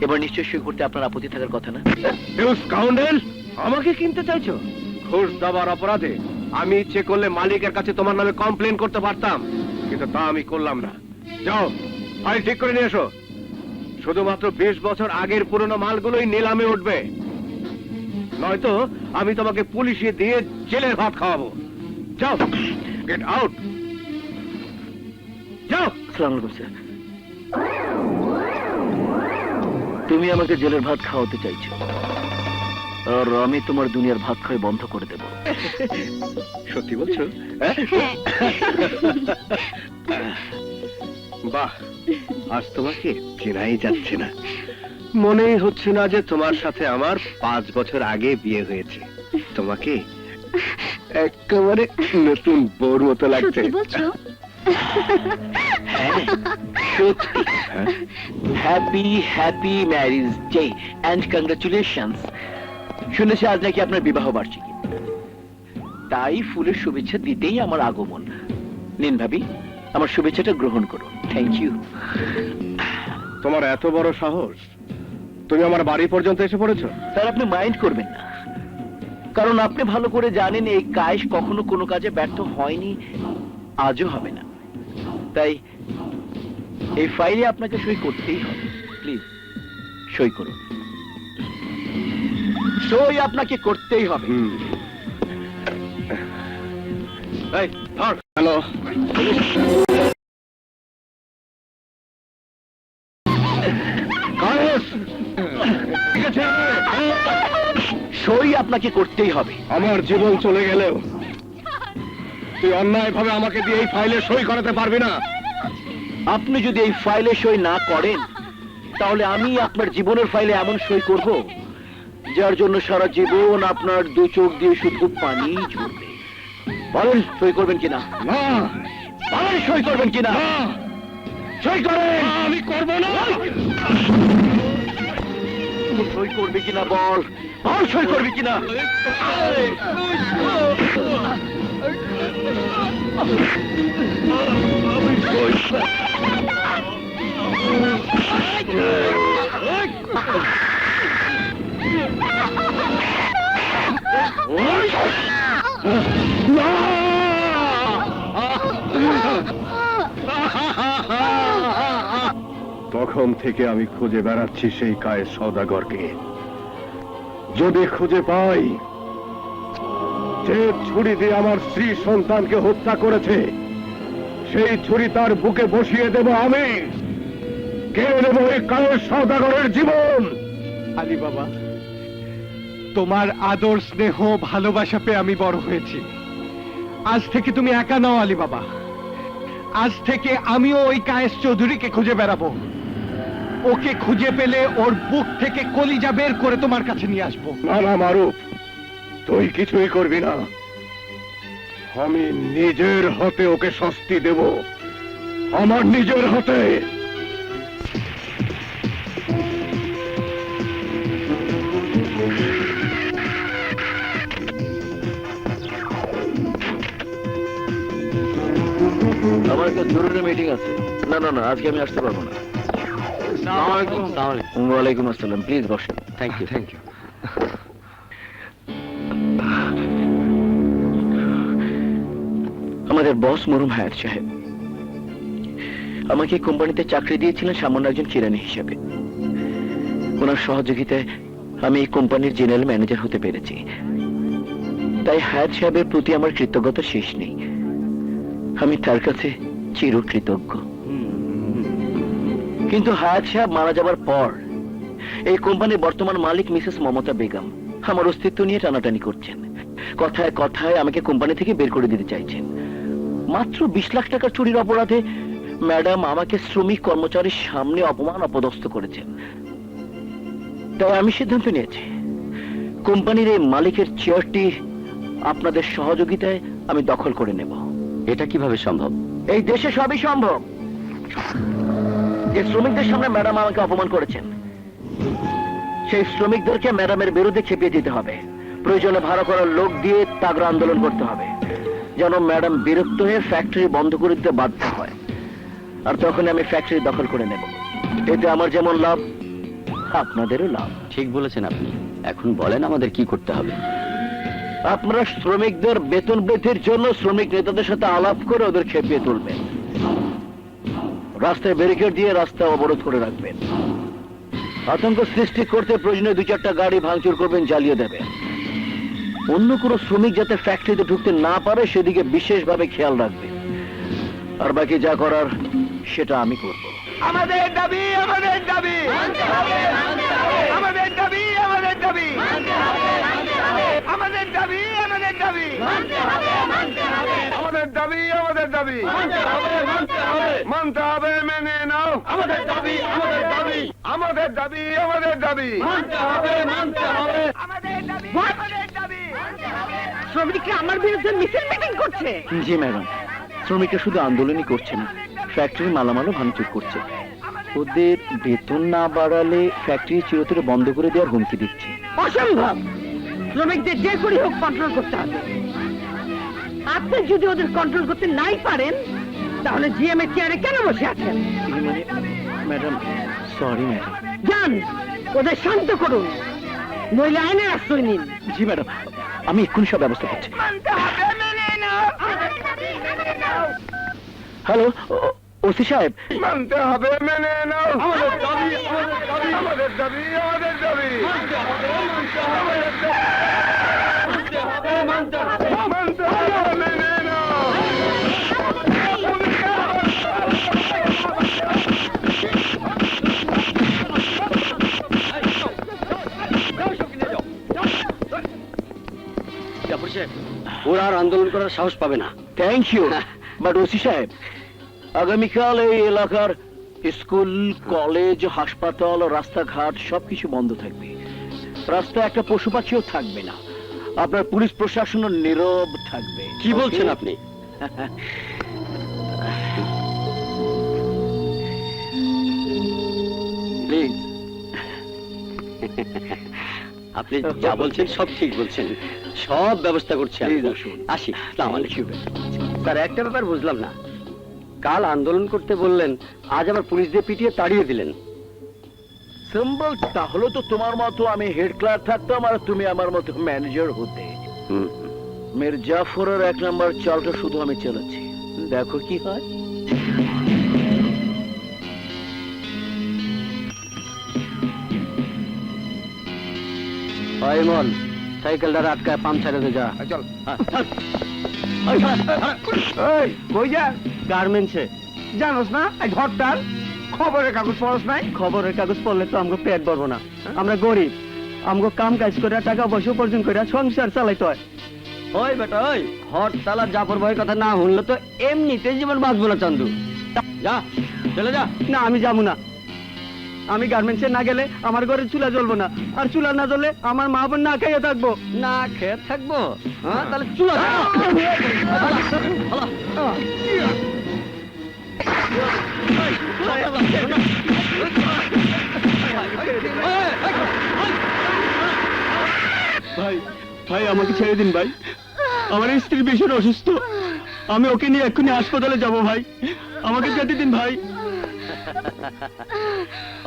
এবার নিশ্চয় সই করতে আপনার আপত্তি থাকার কথা না? ইউ স্কাউন্ডেল, আমাকে কিনতে চাইছো? ঘুষ দেওয়ার অপরাধে আমি ইচ্ছে করলে মালিকের কাছে তোমার নামে কমপ্লেন করতে পারতাম, কিন্তু তা আমি করলাম না। যাও, ফাইল ঠিক করে নিয়ে এসো। শুধুমাত্র 20 বছর আগের পুরনো মালগুলোই নিলামে উঠবে, নয়তো আমি তোমাকে পুলিশে দিয়ে জেলের ভাত খাওয়াবো। যাও, গেট আউট। যাও। আসসালামু আলাইকুম স্যার। তুমি আমাকে জেলের ভাত খাওয়াতে চাইছো, আর আমি তোমার দুনিয়ার ভাত খাওয়া বন্ধ করে দেব। সত্যি বলছো? বাহ, আজ তোমাকে চেনাই যাচ্ছে না, মনেই হচ্ছে না যে তোমার সাথে আমার 5 বছর আগে বিয়ে হয়েছে। তোমাকে একেবারে নতুন বউর মতো লাগছে। সত্যি বলছো? হ্যাঁ, সত্যি। Happy happy marriage day and congratulations. শুনেছি আজ নাকি আপনার বিবাহ বার্ষিকী, তাই ফুলের শুভেচ্ছা দিতেই আমার আগমন। নিন ভাবি, আমার শুভেচ্ছাটা গ্রহণ করুন। Thank you. তোমার এত বড় সাহস, তুমি আমার বাড়ি পর্যন্ত এসে পড়েছো? স্যার, আপনি মাইন্ড করবেন না, কারণ আপনি ভালো করে জানেন এই কায়েস কখনো কোনো কাজে ব্যর্থ হয়নি, আজও হবে না। তাই এই ফাইলে আপনাকে সই করতেই হবে। প্লিজ সই করুন। সই আপনাকে করতেই হবে। হ্যালো, সই আপনাকে করতেই হবে। আমার জীবন চলে গেলেও তুই অন্যায় ভাবে আমাকে দিয়ে এই ফাইলে সই করাতে পারবি না। আপনি যদি এই ফাইলে সই না করেন, তাহলে আমি আপনার জীবনের ফাইলে এমন সই করব যার জন্য সারা জীবন আপনার 2 চোখ দিয়ে শুধু পানি ঝরবে। বলেন সই করবেন কিনা? না। বলেন সই করবেন কিনা? সই করেন। আমি করব না। সই করবি কিনা বল, বল সই করবি কিনা? তখন থেকে আমি খুঁজে বেড়াচ্ছি সেই কায়েস সওদাগরকে। যদি খুঁজে পাই, যে ছুরি দিয়ে আমার স্ত্রী সন্তানকে হত্যা করেছে, সেই ছুরি তার বুকে বসিয়ে দেব আমি। কেড়ে নেব এই কায়েস সওদাগরের জীবন। আলী বাবা, তোমার আদর স্নেহ ভালোবাসা পেয়ে আমি বড় হয়েছি। আজ থেকে তুমি একা নাও আলী বাবা। আজ থেকে আমিও ওই কায়েস চৌধুরীকে খুঁজে বেড়াবো। ওকে খুঁজে পেলে ওর বুক থেকে কলিজা বের করে তোমার কাছে নিয়ে আসবো। না না মারুফ, তুই কিছুই করবি না। আমি নিজের হাতে ওকে শাস্তি দেব, আমার নিজের হাতে। আমার একটা জরুরি মিটিং আছে। না না না, আজকে আমি আসতে পারবো না। ওয়ালাইকুম আসসালাম, প্লিজ বসেন। Thank you, thank you. আমাদের বস মরহুম হায়াত সাহেব আমাকে কোম্পানিতে চাকরি দিয়েছিলেন সামান্য একজন কিরানি হিসেবে। ওনার সহযোগিতায় আমি এই কোম্পানির জেনারেল ম্যানেজার হতে পেরেছি। তাই হায়াত সাহেবের প্রতি আমার কৃতজ্ঞতা শেষ নেই। আমি তার কাছে চিরকৃতজ্ঞ। কিন্তু হায়াত সাহেব মারা যাবার পর এই কোম্পানির বর্তমান মালিক মিসেস মমতা বেগম আমার অস্তিত্ব নিয়ে টানাটানি করছেন। কথায় কথায় আমাকে কোম্পানি থেকে বের করে দিতে চাইছেন। মাত্র 20 লাখ টাকা চুরির অপরাধে ম্যাডাম আমাকে শ্রমিক কর্মচারীর সামনে অপমান অপদস্থ করেছেন। তাই আমি সিদ্ধান্ত নিয়েছি, কোম্পানির এই মালিকের চেয়ারটি আপনাদের সহযোগিতায় আমি দখল করে নেব। এটা কিভাবে সম্ভব? এই দেশে সবই সম্ভব। যে শ্রমিকদের সামনে ম্যাডাম আমাকে অপমান করেছেন, সেই শ্রমিকদেরকে ম্যাডামের বিরুদ্ধে খেপিয়ে দিতে হবে। প্রয়োজনে ভাড়া করার লোক দিয়ে তাগড়া আন্দোলন করতে হবে, যেন ম্যাডাম বিরক্ত হয়ে ফ্যাক্টরি বন্ধ করে দিতে বাধ্য হয়। আর তখন আমি ফ্যাক্টরি দখল করে নেব। এতে আমার যেমন লাভ, আপনাদেরও লাভ। ঠিক বলেছেন আপনি। এখন বলেন আমাদের কি করতে হবে? আপনারা শ্রমিকদের বেতন বৃদ্ধির জন্য শ্রমিক নেতাদের সাথে আলাপ করে ওদের খেপিয়ে তুলবেন। রাস্তায় ব্যারিকেড দিয়ে রাস্তা অবরোধ করে রাখবেন। আতঙ্ক সৃষ্টি করতে প্রয়োজনীয় 2-4টা গাড়ি ভাঙচুর করবেন, জ্বালিয়ে দেবেন। অন্য কোনো শ্রমিক যাতে ফ্যাক্টরিতে ঢুকতে না পারে সেদিকে বিশেষভাবে খেয়াল রাখবেন। আর বাকি যা করার সেটা আমি করব। আমাদের দাবি, আমাদের দাবি, আমাদের দাবি, আমাদের দাবি, আমাদের দাবি, আমাদের দাবি, আমাদের দাবি, আমাদের দাবি মানতে হবে, মেনে নাও। আমাদের দাবি, আমাদের দাবি, আমাদের দাবি, আমাদের দাবি মানতে হবে, মানতে হবে। আমাদের দাবি, আমাদের দাবি। শ্রমিকরা আমার বিরুদ্ধে মিছিল মিটিং করছে। জি ম্যাডাম, শ্রমিকরা শুধু আন্দোলনই করছে না, ফ্যাক্টরির মালামালও ভাঙচুর করছে। ওদের বেতন না বাড়ালে ফ্যাক্টরি চিরতরে বন্ধ করে দেওয়ার হুমকি দিচ্ছে। অসম্ভব। শ্রমিকদের যে করে হোক কন্ট্রোল করতে হবে। আপনি যদি ওদের কন্ট্রোল করতে নাই পারেন, তাহলে জিএম এর চেয়ারে কেন বসে আছেন? মানে ম্যাডাম, সরি ম্যাডাম। যান, ওদের শান্ত করুন, নইলে আইনের আশ্রয় নিন। জি ম্যাডাম, আমি এক্ষুনি সব ব্যবস্থা করছি। মানতে হবে, মেনে নাও। আমাদের দাবি, মেনে নাও। হ্যালো ওসি সাহেব, মানতে হবে, মেনে নাও। আমাদের দাবি, আমাদের দাবি, আমাদের দাবি, আমাদের দাবি মানতে হবে, মানতে হবে, মানতে হবে, মানতে হবে, মানতে হবে, মেনে নাও। ওরা আর আন্দোলন করার সাহস পাবে না। Thank you. বাট ওসি সাহেব, আগামীকাল এই এলাকার স্কুল, কলেজ, হাসপাতাল, রাস্তাঘাট সবকিছু বন্ধ থাকবে। রাস্তায় একটা পশু পাখিও থাকবে না। আপনার পুলিশ প্রশাসনও নীরব থাকবে। কি বলছেন আপনি? প্লিজ। আপনি যা বলছেন সব ঠিক বলছেন, সব ব্যবস্থা করছি আমি। Please আসুন। আসি। আসসালামু আলাইকুম। স্যার, একটা ব্যাপার বুঝলাম না, কাল আন্দোলন করতে বললেন, আজ আবার পুলিশ দিয়ে পিটিয়ে তাড়িয়ে দিলেন। সিম্বল, তাহলে তো তোমার মতো আমি হেড ক্লার্ক থাকতাম আর তুমি আমার মতো ম্যানেজার হতে। মির জাফরের 1 নম্বর চালটা শুধু আমি চালাচ্ছি, দেখো কি হয়। ওই মন সাইকেলটা আটকায় পাম্পচারে যা চল এই কই যা গার্মেন্টসে জানোস না আজ হরতাল খবরের কাগজ পড়স নাই খবরের কাগজ পড়লে তো আমগো পেট ভরবো না আমরা গরিব আমগো কাম কাজ করে টাকা পয়সা উপার্জন করে সংসার চালাইতে হয় ওই বেটা ওই হরতাল আর জাফর ভাইয়ের কথা না শুনলে তো এমনিতেই জীবন বাঁচবো না চান্দু যা চলে যা না আমি যাবো না আমি গার্মেন্টসে না গেলে আমার ঘরে চুলা জ্বলবো না আর চুলা না জ্বললে আমার মা বোন না খেয়ে থাকবো না খেয়ে থাকবো হ্যাঁ তাহলে চুলা ভাই ভাই আমাকে ছেড়ে দিন ভাই আমার স্ত্রী ভীষণ অসুস্থ আমি ওকে নিয়ে এক্ষুনি হাসপাতালে যাব ভাই আমাকে যেতে দিন ভাই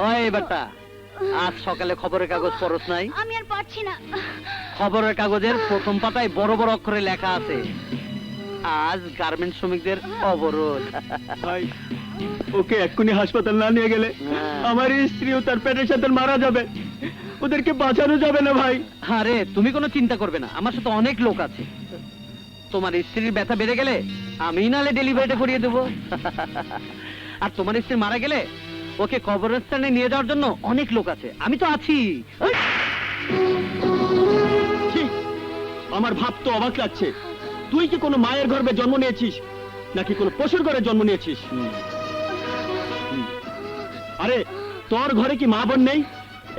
ওই বেটা আজ সকালে খবরের কাগজ পড়স নাই আমি আর পারছি না খবরের কাগজের প্রথম পাতায় বড় বড় অক্ষরে লেখা আছে আজ গার্মেন্ট শ্রমিকদের অবরোধ ভাই ওকে এক্ষুনি হাসপাতাল না নিয়ে গেলে আমার স্ত্রীও তার পেটের সাথে মারা যাবে ওদেরকে বাঁচানো যাবে না ভাই আরে তুমি কোনো চিন্তা করবে না আমার সাথে অনেক লোক আছে তোমার স্ত্রীর ব্যথা বেড়ে গেলে আমি নালে ডেলিভারিটা করিয়ে দেবো আর তোমার স্ত্রী মারা গেলে ওকে কবরস্থানে নিয়ে যাওয়ার জন্য অনেক লোক আছে আমি তো আছি আমার ভাব তো অবাক লাগছে তুই কি কোনো মায়ের গর্ভে জন্ম নিয়েছিস নাকি কোনো পশুর ঘরে জন্ম নিয়েছিস আরে তোর ঘরে কি মা বোন নেই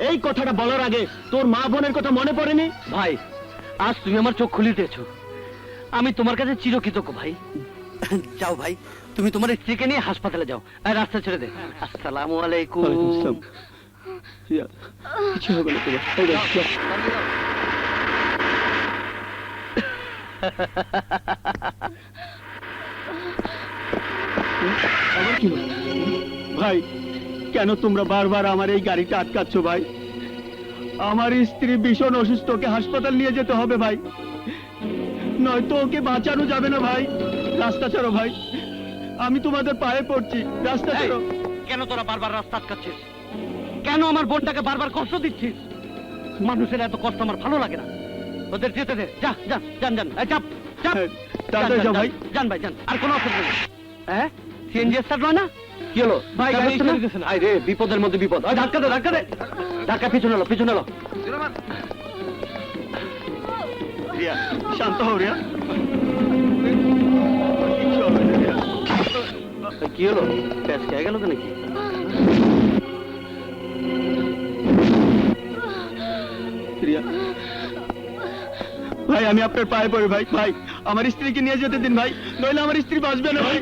এই কথাটা বলার আগে তোর মা বোনের কথা মনে পড়েনি ভাই আজ তুমি আমার চোখ খুলে দিয়েছো আমি তোমার কাছে চিরকৃতজ্ঞ ভাই যাও ভাই তুমি তোমার স্ত্রীকে নিয়ে হাসপাতালে যাও আর রাস্তা ছেড়ে দে আসসালামু আলাইকুম কিছু হবে না আবার কি হলো? ভাই কেন তোমরা বারবার আমার এই গাড়িটা আটকাচ্ছ ভাই আমার স্ত্রী ভীষণ অসুস্থ ওকে হাসপাতাল নিয়ে যেতে হবে ভাই নয়তো ওকে বাঁচানো যাবে না ভাই রাস্তা ছাড়ো ভাই আমি তোমাদের পায়ে পড়ছি রাস্তা ছাড়ো কেন তোরা বারবার রাস্তা আটকাচ্ছিস কেন আমার বোনটাকে বারবার কষ্ট দিচ্ছিস মানুষের এত কষ্ট আমার ভালো লাগে না ওদের যেতে দে যা যা যান যান এই চাপ চাপ যান ভাই যান ভাই যান আর কোনো অসুবিধা নেই হ্যাঁ সিএনজি স্টার্ট হয় না কি হলো ভাই গাড়ি আই রে বিপদের মধ্যে বিপদ ওই ধাক্কা দে ধাক্কা পিছনে এলো রিয়া শান্ত হও রিয়া কি হলো প্যাচ খেয়ে গেল তো নাকি রিয়া ভাই আমি আপনার পায়ে পড়ি ভাই ভাই আমার স্ত্রীকে নিয়ে যেতে দিন ভাই নইলে আমার স্ত্রী বাঁচবে না ভাই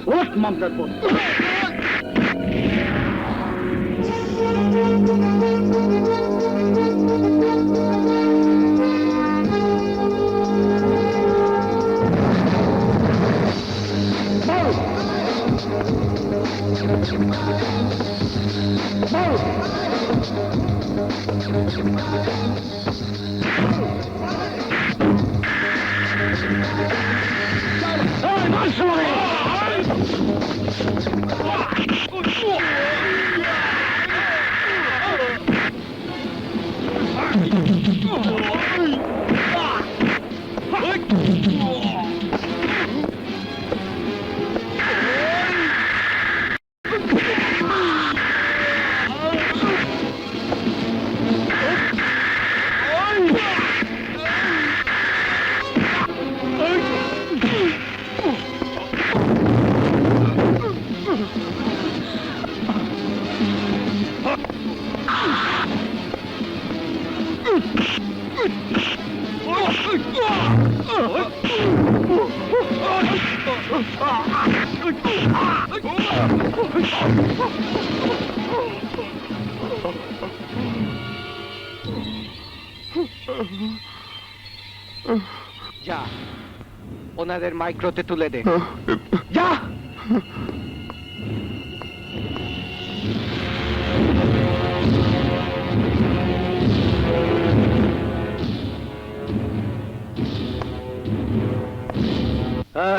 ওঠ মমতাজ বোন যা ওনাদের মাইক্রোতে তুলে দে যা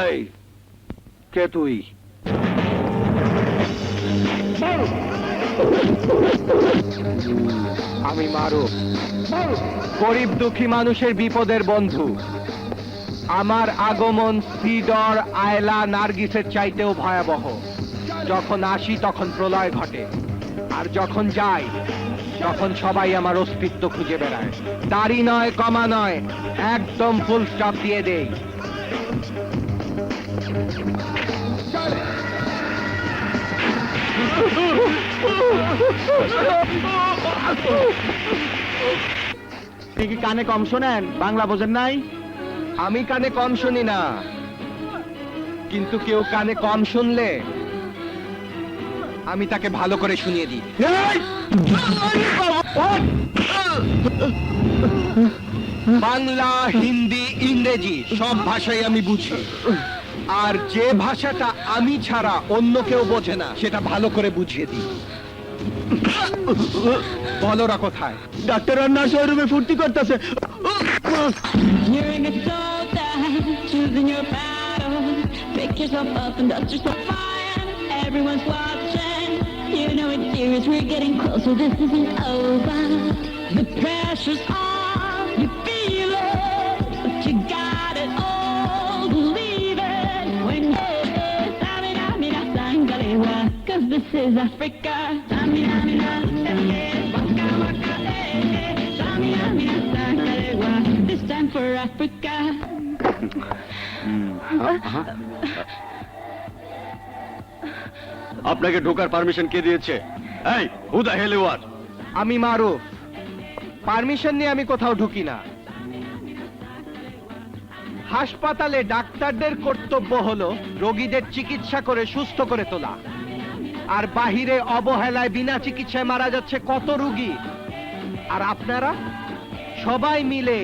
এই কে তুই আমি মারুফ, গরিব দুঃখী মানুষের বিপদের বন্ধু। আমার আগমন সিডর, আয়লা, নার্গিসের চাইতেও ভয়াবহ। যখন আসি তখন প্রলয় ঘটে, আর যখন যাই তখন সবাই আমার অস্তিত্ব খুঁজে বেড়ায়। দাড়ি নয়, কমা নয়, একদম ফুল স্টপ দিয়ে দেই। আপনি কি কানে কম শোনেন? বাংলা বোঝেন নাই? আমি কানে কম শুনি না, কিন্তু কেউ কানে কম শুনলে আমি তাকে ভালো করে শুনিয়ে দিই। বাংলা, হিন্দি, ইংরেজি সব ভাষাই আমি বুঝি, আর যে ভাষাটা আমি ছাড়া অন্য কেউ বোঝে না সেটা ভালো করে বুঝিয়ে দিই। বলোরা কোথায়? ডাক্তার আর নার্স ওই রুমে ফুর্তি করতেছে। You're in a soda, choosing your battle. Pick yourself up and dust yourself fire. Everyone's watching. You know it's serious, we're getting closer. This isn't over. The pressure's on, you feel it, but you got it all. Believe it when you're Samina, Mina, Sangalewa, 'cause this is Africa. Samina, Mina, Waka, Waka, Samina, Mina, Sangalewa. This time for Africa. আপনাকে ঢোকার permission কে দিয়েছে? এই, who the hell you আর? আমি মারুফ, permission নিয়ে আমি কোথাও ঢুকি না। হাসপাতালে ডাক্তারদের কর্তব্য হলো রোগীদের চিকিৎসা করে সুস্থ করে তোলা, আর বাহিরে অবহেলায় বিনা চিকিৎসায় মারা যাচ্ছে কত রোগী। আর আপনারা সবাই মিলে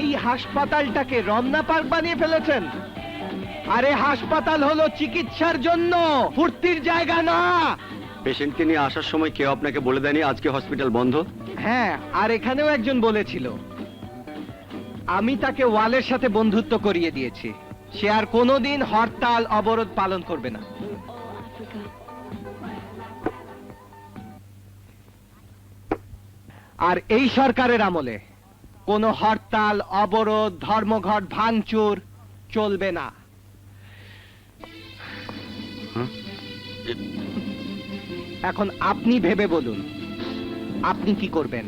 এই হাসপাতালটাকে রমনা পার্ক বানিয়ে ফেলেছেন। আরে হাসপাতাল হলো চিকিৎসার জন্য, ফুর্তির জায়গা না। পেশেন্টকে নিয়ে আসার সময় কেউ আপনাকে বলে দেয়নি আজকে হসপিটাল বন্ধ? হ্যাঁ, আর এখানেও একজন বলেছিল। আমি তাকে ওয়ালের সাথে বন্ধুত্ব করিয়ে দিয়েছি। সে আর কোনোদিন হরতাল অবরোধ পালন করবে না। আর এই সরকারের আমলে কোনো হরতাল, অবরোধ, ধর্মঘট, ভাঙচুর চলবে না। এখন আপনি ভেবে বলুন, আপনি কি করবেন?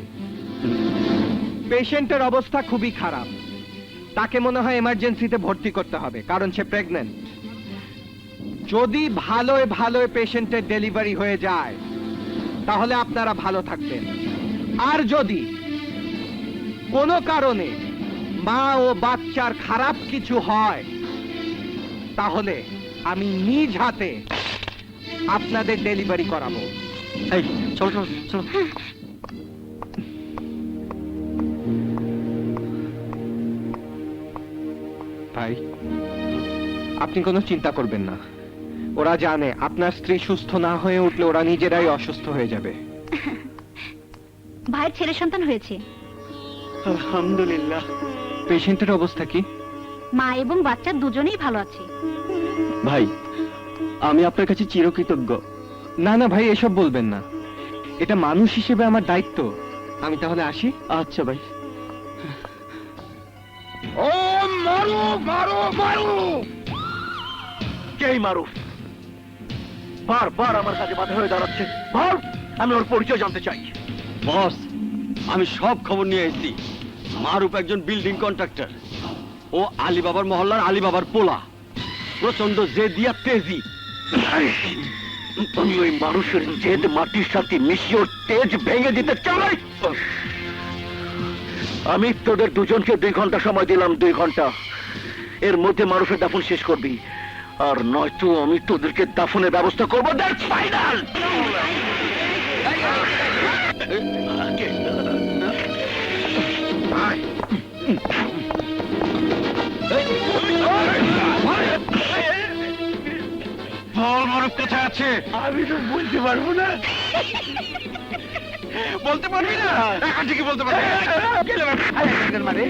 পেশেন্টের অবস্থা খুবই খারাপ, তাকে মনে হয় এমার্জেন্সিতে ভর্তি করতে হবে, কারণ সে প্রেগন্যান্ট। যদি ভালোয় ভালোয় পেশেন্টের ডেলিভারি হয়ে যায় তাহলে আপনারা ভালো থাকবেন, আর যদি কোনো কারণে মা ও বাচ্চার খারাপ কিছু হয় তাহলে আমি নিজ হাতে আপনাদের ডেলিভারি করাবো। এই, চলো চলো চলো। ভাই, আপনি কোনো চিন্তা করবেন না। ওরা জানে আপনার স্ত্রী সুস্থ না হয়ে উঠলে ওরা নিজেরাই অসুস্থ হয়ে যাবে। ভাইয়ের ছেলে সন্তান হয়েছে। আলহামদুলিল্লাহ। পেশেন্টের অবস্থা কি? মা এবং বাচ্চা দুজনেই ভালো আছে। ভাই, আমি আপনার কাছে চিরকৃতজ্ঞ। না না ভাই, এসব বলবেন না, এটা মানুষ হিসেবে আমার দায়িত্ব। আমি তাহলে আসি। আচ্ছা ভাই। ও মারু মারু মারু! কেই মারুফ বারবার আমার কাছে বাধা হয়ে দাঁড়াচ্ছে। বল, আমি ওর পরিচয় জানতে চাই। বস, আমি সব খবর নিয়ে এসেছি। মারুফ একজন বিল্ডিং কন্ট্রাক্টর। ও আলীবাবার মহল্লার আলীবাবার পোলা, প্রচন্ড জেদিয়া তেজি। আমি ওই মানুষের জেদ মাটির সাথে মিশিয়ে ওর তেজ ভেঙে দিতে চাই। আমি তোদের দুজনকে 2 ঘন্টা সময় দিলাম, 2 ঘন্টা। এর মধ্যে মানুষের দাফন শেষ করবি, আর নয়তো আমি তোদেরকে দাফনের ব্যবস্থা করবো। That's final. বল, মারুফ কোথায় আছে? আমি তো বলতে পারবো না। বলতে পারবি না? এখন ঠিকই বলতে পারবি। মানে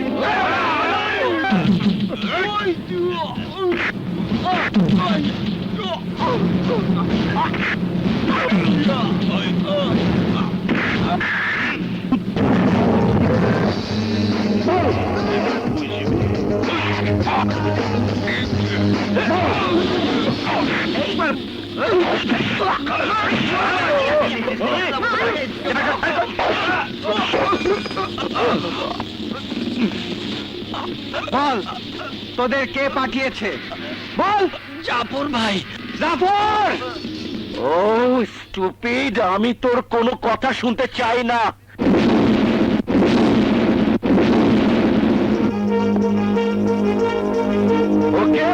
বল, তোদের কে পাঠিয়েছে? বল। জাফর ভাই। জাফর! ও স্টুপিড, আমি তোর কোনো কথা শুনতে চাই না। ওকে,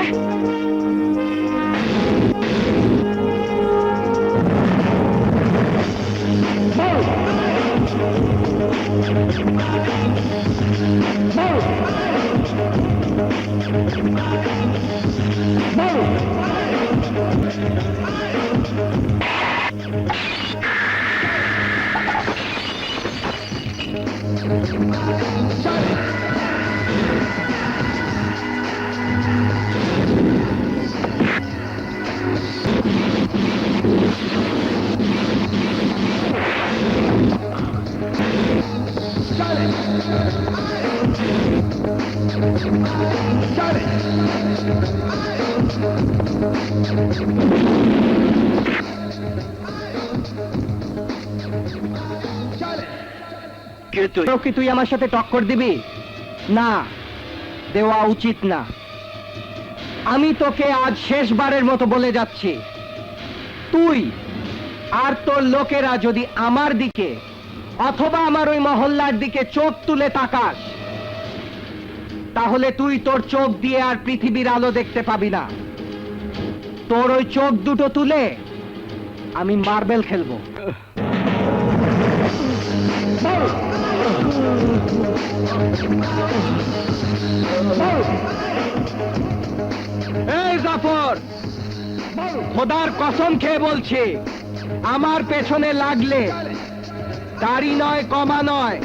কে তুই? কি তুই আমার সাথে টক্কর দিবি? না, দেওয়া উচিত না। আমি তোকে আজ শেষবারের মতো বলে যাচ্ছি, তুই আর তোর লোকেরা যদি আমার দিকে অথবা আমার ওই মহল্লার দিকে চোখ তুলে তাকাস, তাহলে তুই তোর চোখ দিয়ে আর পৃথিবীর আলো দেখতে পাবি না। তোর ওই চোখ দুটো তুলে আমি মার্বেল খেলবো। এই জাফর, খোদার কসম খেয়ে বলছি, আমার পেছনে লাগলে দাড়ি নয়, কমা নয়,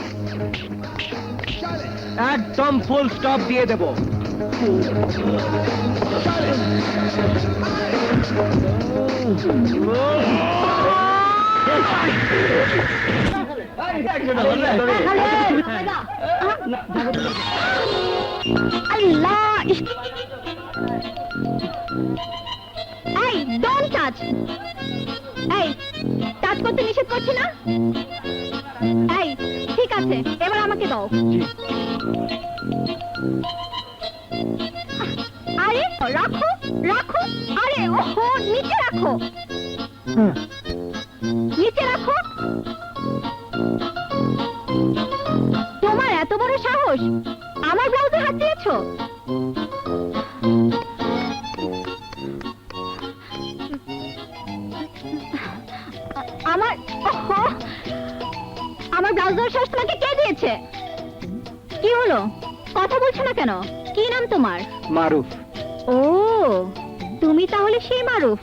একদম ফুল স্টপ দিয়ে দেব। আল্লাহ! এই, ডোন্ট টাচ! এই, টাচ করতে নিষেধ করছি না? এই, ঠিক আছে, এবার আমাকে দাও। আরে রাখো, রাখো! আরে ওহো, নিচে রাখো, নিচে রাখো। তোমার এত বড় সাহস, আমার ব্লাউজে হাত দিয়েছো? আমার ওহো, আমার ব্লাউজ দেওয়ার সাহস তোমাকে কে দিয়েছে? কি হলো, কথা বলছো না কেন? কি নাম তোমার? মারুফ। ও, তুমি তাহলে সেই মারুফ।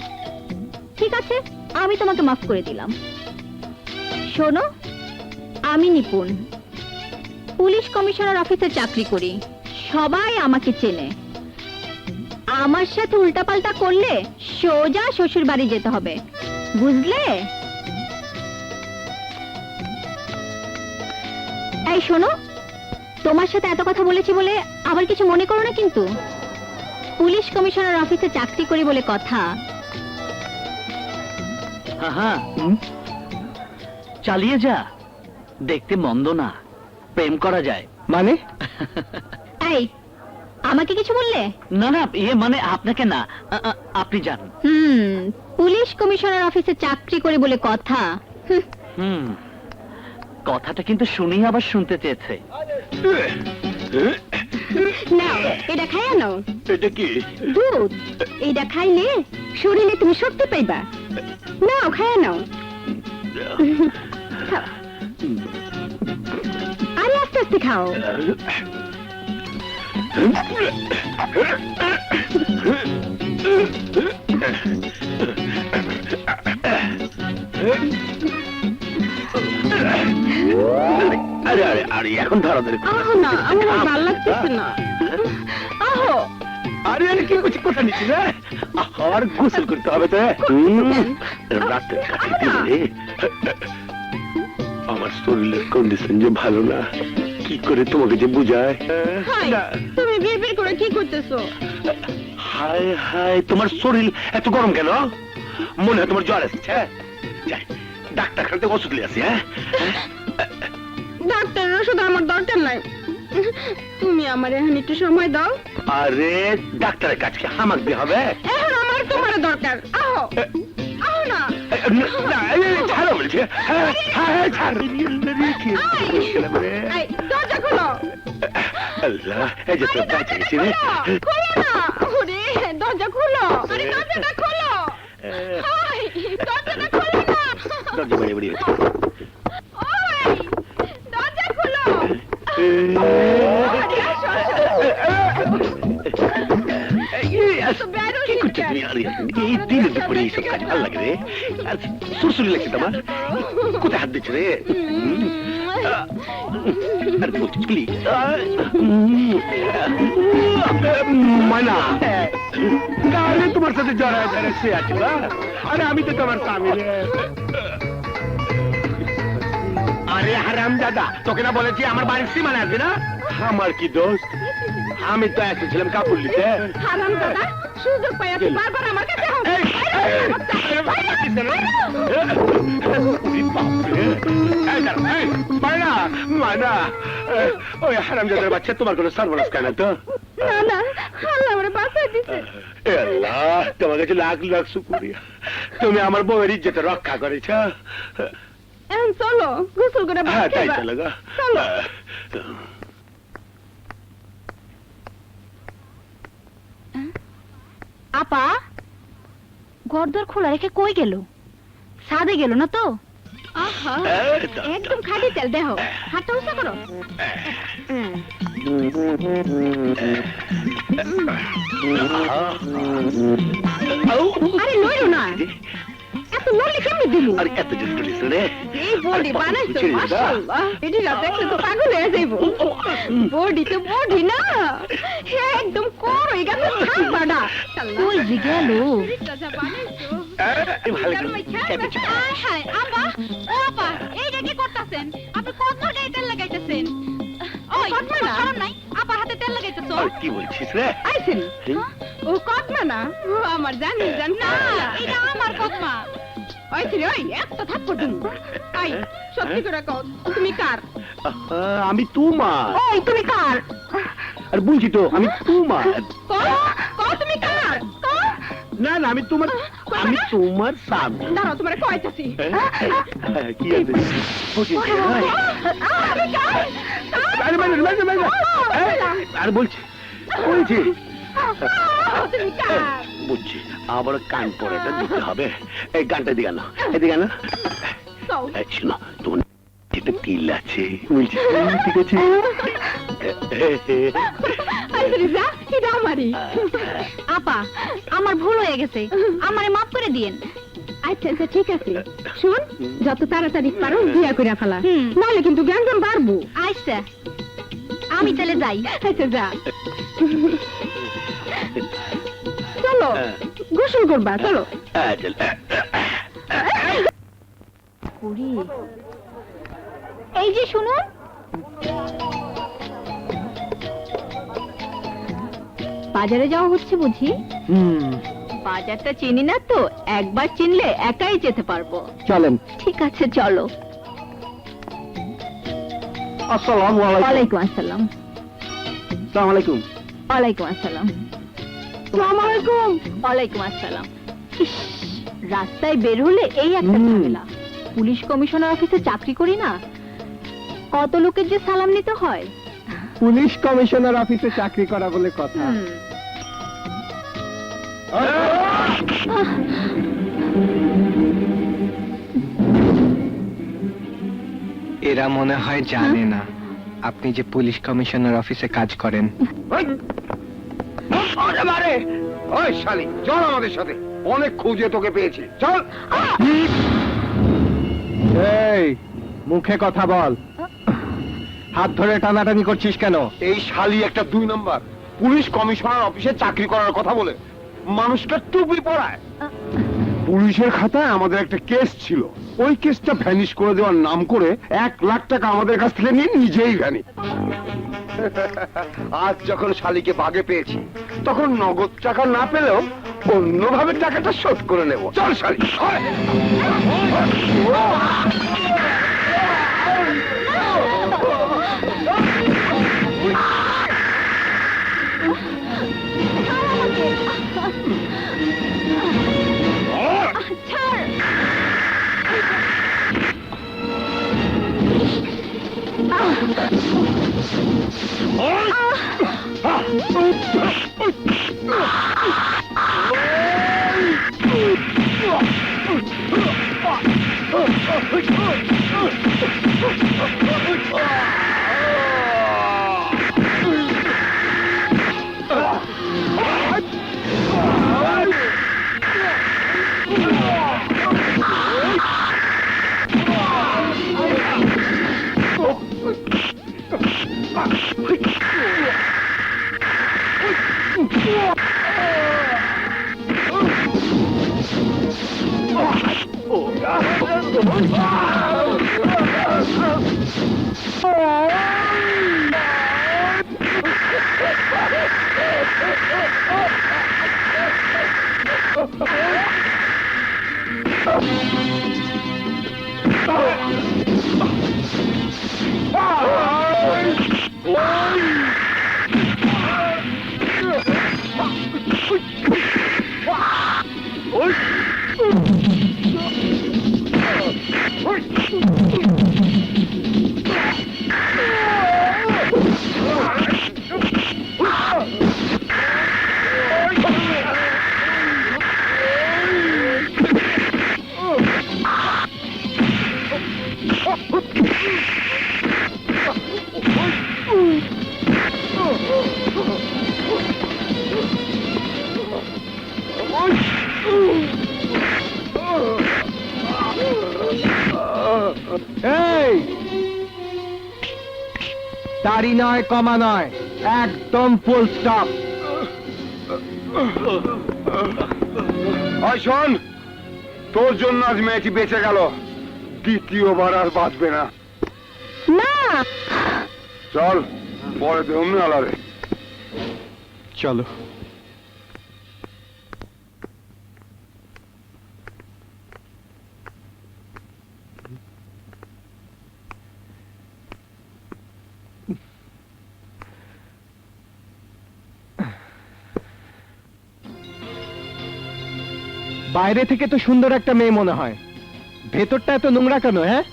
ঠিক আছে, আমি তোমাকে মাফ করে দিলাম। শোনো, আমি নিপুণ, পুলিশ কমিশনার অফিসে চাকরি করি, সবাই আমাকে চেনে। আমার সাথে উল্টাপাল্টা করলে সোজা শ্বশুর বাড়ি যেতে হবে, বুঝলে? এই শোনো, তোমার সাথে এত কথা বলেছি বলে আবার কিছু মনে করো না কিন্তু। পুলিশ কমিশনার অফিসে চাকরি করি বলে কথা। হ্যাঁ, চালিয়ে যা, দেখতে মন্দ না, প্রেম করা যায়। মানে? এই, আমাকে কিছু বললে? না না, ইয়ে মানে আপনাকে না, আপনি যান। পুলিশ কমিশনার অফিসে চাকরি করি বলে কথা। কথাটা কিন্তু শুনেই আবার শুনতে চেয়েছে। নাও, এটা খাইয়া নাও। এটা কি? দুধ। এটা খাইলে শরীরে তুমি শক্তি পাইবা। নাও, খাইয়া নাও। খাও। আরে আস্তে আস্তে খাও। আরে আরে আরে, এখন ধরাধরি আহো না, আমার ভালো লাগতেছে না। আহো। আরে আরে, কি করছিস? কোথা নিচ্ছিস রে? আর গোসল করতে হবে তো। রাতে আমার শরীরের কন্ডিশন যে ভালো না, কি করে তোমাকে যে বুঝায়। হাই, তুমি বিড়বিড় করে কি করতেছো? হায় হায়, তোমার শরীর এত গরম কেন? মনে হয় তোমার জ্বর আসছে। যাই, ডাক্তার খানে ওষুধ নিয়ে আসি। হ্যাঁ, ডাক্তারের ওষুধ আমার দরকার নাই। তুমি আমার এখন একটু সময় দাও। আরে ডাক্তারের কাছে হামাক দিয়ে হবে। এখন আমার তোমার দরকার। আহো আহো না। ছাড়ো বলছে। এই, দরজা খোলো। আল্লাহ, এই যে তোর বাচ্চা গেছি রে। খোলো না। ওরে, দরজা খোলো। আরে দরজাটা খোলো। হাই, দরজাটা খোলো না। দরজা বাড়ি বাড়ি হচ্ছে। ওই, দরজা খোলো। কি করছো তুমি? আরে, এই দিনে দুপুরে এইসব কাজ ভালো লাগে রে। আর সুরসুরি লাগছে তোমার। কোথায় হাত দিচ্ছে রে? আরে বলছি প্লিজ। মানা, তাহলে তোমার সাথে জড়ায় জড়ায় শুয়ে আছে না? আরে আমি তো তোমার স্বামী রে। আরে হারাম দাদা, তোকে না বলেছি আমার বাড়ির সীমানা আসবে না? আমার কি দোষ? আমি তো এসেছিলাম কাপড় নিতে। হারাম দাদা, সুযোগ পাইয়া তুই বারবার আমার কাছে আসো। ওই হারাম দাদার বাচ্চা তোমার কোনো সর্বনাশ কেন তো? না না, আল্লাহ আমারে বাঁচাই দিছে। এ আল্লাহ, তোমার কাছে লাখ লাখ শুকরিয়া। তুমি আমার বউয়ের ইজ্জত রক্ষা করেছ। এখন চলো, গোসল করে ভাত হ্যাঁ, তাই খাইবা। চলো গো। চলো। আপা, গর্দর খোলা রেখে কই গেল? সাদে গেল না তো? আহা, একদম খালি তেল দেহ। হাতটা উঁচা করো। আরে লইরো না, এত লড়লে কেমনি দিলু? আর এত জোর করিস রে? এই বডি বানাইছো, মাশাআল্লাহ। এটি না দেখলে তো পাগল হয়ে যাইবো। বডি তো বডি না, একদম করো এই গাছে থামবাডা। কই যে গেল? ভালো করে চেপে চেপে। হায় আপা, ও আপা, এইটা কি করতাছেন? আপনি কতর গায়ে তেল লাগাইতেছেন? ওই, শরম নাই? আপার হাতে তেল লাগাইতেছো? আর কি বলছিস রে? আইছেন ও কদমা না, ও আমার জানি জান না, এটা আমার কদমা। আইছেন। ওই একটা থাপ্পড় দিন। আই, সত্যি করে কও, তুমি কার? আমি তোমার। ওই তুমি কার? আর বলছি তো আমি তোমার। কও কও তুমি কার? কও। না না, আমি তোমার স্বামী। দাঁড়াও, তোমারে কইতাছি। কি আছে? বলছি, আমি কার? আরে আরে বলছি তুমি কার? বুঝছি, আবার কান পড়াটা দিতে হবে। এই গানটা দিকে না, এদিকে না। কও। শোনো, তোমার যেটা তিল আছে বলছি, ঠিক আছে? আইছেন যা, এটা আমারই। আপা, আমার ভুল হয়ে গেছে, আমারে মাফ করে দিয়েন। আচ্ছা আচ্ছা, ঠিক আছে। শুন, যত তাড়াতাড়ি পারো বিয়া কইরা ফেলা, হুম। নাহলে কিন্তু গ্যাঞ্জাম বাড়বো। আচ্ছা, আমি তাহলে যাই। আচ্ছা যা। চলো, গোসল করবা, চলো। এই যে শুনুন, বাজারে যাওয়া হচ্ছে বুঝি? বাজারটা চিনি না তো, একবার চিনলে একাই যেতে পারবো। চলেন। ঠিক আছে, চলো। আসসালামু আলাইকুম। ওয়ালাইকুম আসসালাম। আসসালামু আলাইকুম। ওয়ালাইকুম আসসালাম। আসসালামু আলাইকুম। ওয়ালাইকুম আসসালাম। ইস, রাস্তায় বের হলে এই একটা ঝামেলা। পুলিশ কমিশনার অফিসে চাকরি করি না, কত লোকের যে সালাম নিতে হয়। পুলিশ কমিশনার অফিসে চাকরি করা বলে কথা। হুম। এরা মনে হয় জানে না আপনি যে পুলিশ কমিশনার অফিসে কাজ করেন। ওই শালি, চল আমাদের সাথে। অনেক খুঁজে তোকে পেয়েছি, চল। এই, মুখে কথা বল। হাত ধরে টানাটানি করছিস কেন? এই শালি একটা 2 নাম্বার, পুলিশ কমিশনার অফিসে চাকরি করার কথা বলে মানুষটা টুপি পরায়। পুলিশের খাতায় আমাদের একটা কেস ছিল, ওই কেসটা ভ্যানিশ করে দেওয়ার নাম করে 1 লাখ টাকা আমাদের কাছ থেকে নিয়ে নিজেই ভ্যানি। আজ যখন শালিকে বাগে পেয়েছি, তখন নগদ টাকা না পেলেও অন্যভাবে টাকাটা শোধ করে নেব। চল শালি, হয়। এই দাড়ি নয়, কমা নয়, একদম ফুল স্টপ। ওই শোন, তোর জন্য আজ মেয়েটি বেঁচে গেল, দ্বিতীয়বার আর বাঁচবে না। না, চল, পরে তো অন্য আলারে। চলো। বাইরে থেকে তো সুন্দর একটা মেয়ে মনে হয়, ভেতরটা এত নোংরা কেন? হ্যাঁ,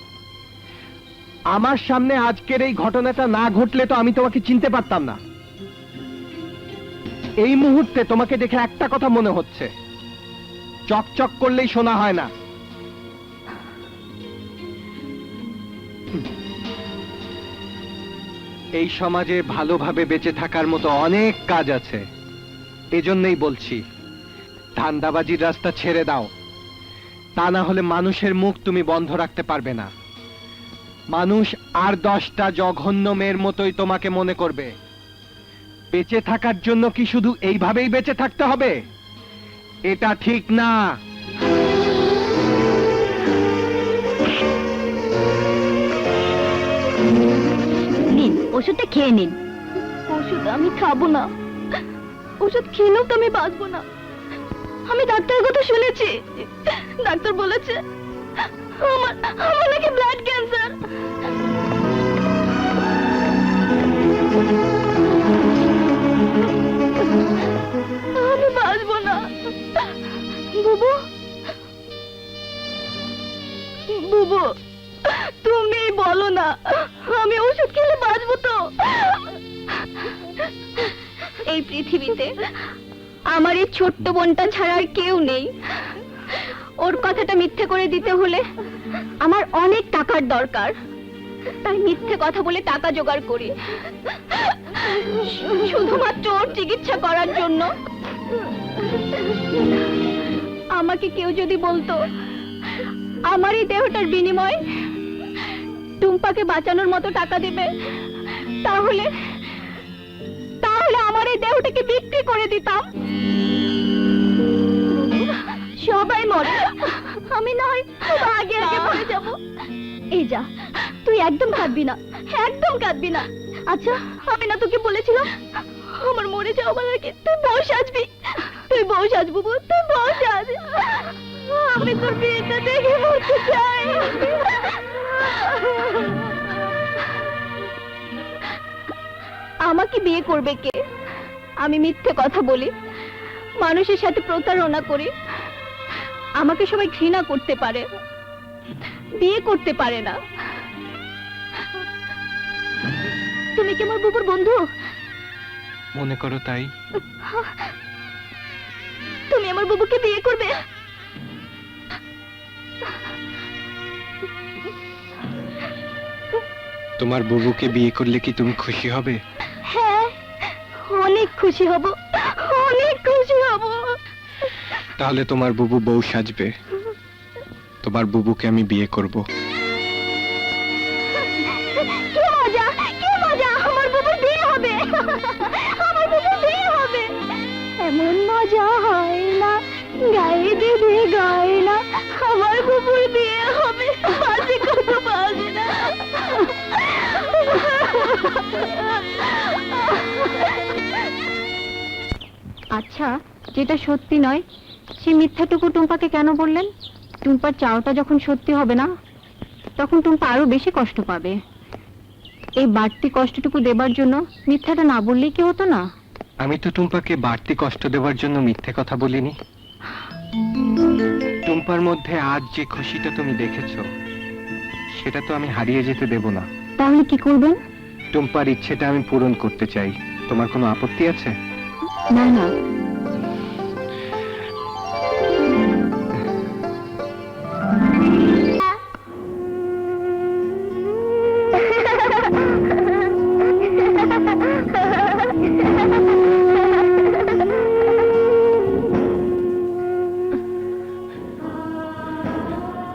আমার সামনে আজকের এই ঘটনাটা না ঘটলে তো আমি তোমাকে চিনতে পারতাম না। এই মুহূর্তে তোমাকে দেখে একটা কথা মনে হচ্ছে, চকচক করলেই শোনা হয় না। এই সমাজে ভালোভাবে বেঁচে থাকার মতো অনেক কাজ আছে, এজন্যই বলছি ধান্দাবাজির রাস্তা ছেড়ে দাও, তা না হলে মানুষের মুখ তুমি বন্ধ রাখতে পারবে না। মানুষ আর 10টা জঘন্য মেয়ের মতোই তোমাকে মনে করবে। বেঁচে থাকার জন্য কি শুধু এইভাবেই বেঁচে থাকতে হবে? এটা ঠিক না। নিন, ওষুধটা খেয়ে নিন। ওষুধ আমি খাবো না, ওষুধ খেলেও তো আমি বাঁচবো না। আমি ডাক্তারের কথা শুনেছি, ডাক্তার বলেছে আমার নাকি ব্লাড ক্যান্সার। আমি বাঁচবো না। বুবু, বুবু, তুমি বলো না, আমি ওষুধ খেলে বাঁচবো তো? এই পৃথিবীতে আমার এই ছোট্ট বোনটা ছাড়া আর কেউ নেই। ওর কথাটা মিথ্যে করে দিতে হলে আমার অনেক টাকার দরকার, তাই মিথ্যে কথা বলে টাকা জোগাড় করি, শুধুমাত্র ওর চিকিৎসা করার জন্য। আমাকে কেউ যদি বলতো আমার এই দেহটার বিনিময়ে টুম্পাকে বাঁচানোর মতো টাকা দিবে, তাহলে আমার এই দেহটাকে বিক্রি করে দিতাম। সবাই মরে, আমি নয় আগে আগে মরে যাব। এই যা, তুই একদম কাঁদবি না, একদম কাঁদবি না। আচ্ছা, আমি না তোকে বলেছিলাম আমার মরে যাওয়ার আগে তুই বউ সাজবি? তুই বউ সাজ বুবু, তুই বউ সাজ। আমি তোর বিয়েটা দেখে মরতে চাই। আমাকে বিয়ে করবে কে? আমি মিথ্যে কথা বলি, মানুষের সাথে প্রতারণা করি, আমাকে সবাই ঘৃণা করতে পারে, বিয়ে করতে পারে না। তুমি কি আমার বুবুর বন্ধু? মনে করো তাই। তুমি আমার বুবুকে বিয়ে করবে? তোমার বুবুকে বিয়ে করলে কি তুমি খুশি হবে? হ্যাঁ, অনেক খুশি হব, অনেক খুশি হব। তাহলে তোমার বুবু বউ সাজবে, তোমার বুবুকে আমি বিয়ে করব। কি মজা, কি মজা! আমার বুবুর বিয়ে হবে, আমার বুবুর বিয়ে হবে। এমন মজা হয় না, গায়ে দেবে গায়ে না, আমার বুবুর বিয়ে হবে। বাজে কত বাজে না। আচ্ছা, যেটা সত্যি নয় সেই মিথ্যাটুকু টুম্পাকে কেন বললেন? টুম্পার চাওটা যখন সত্যি হবে না, তখন টুম্পা আরো বেশি কষ্ট পাবে। এই বাড়তি কষ্টটুকু দেবার জন্য মিথ্যাটা না বললেই কি হতো না? আমি তো টুম্পাকে বাড়তি কষ্ট দেওয়ার জন্য মিথ্যে কথা বলিনি। টুম্পার মধ্যে আজ যে খুশিটা তুমি দেখেছো, সেটা তো আমি হারিয়ে যেতে দেব না। তাহলে কি করবেন? টুম্পার ইচ্ছেটা আমি পূরণ করতে চাই। তোমার কোনো আপত্তি আছে? না না,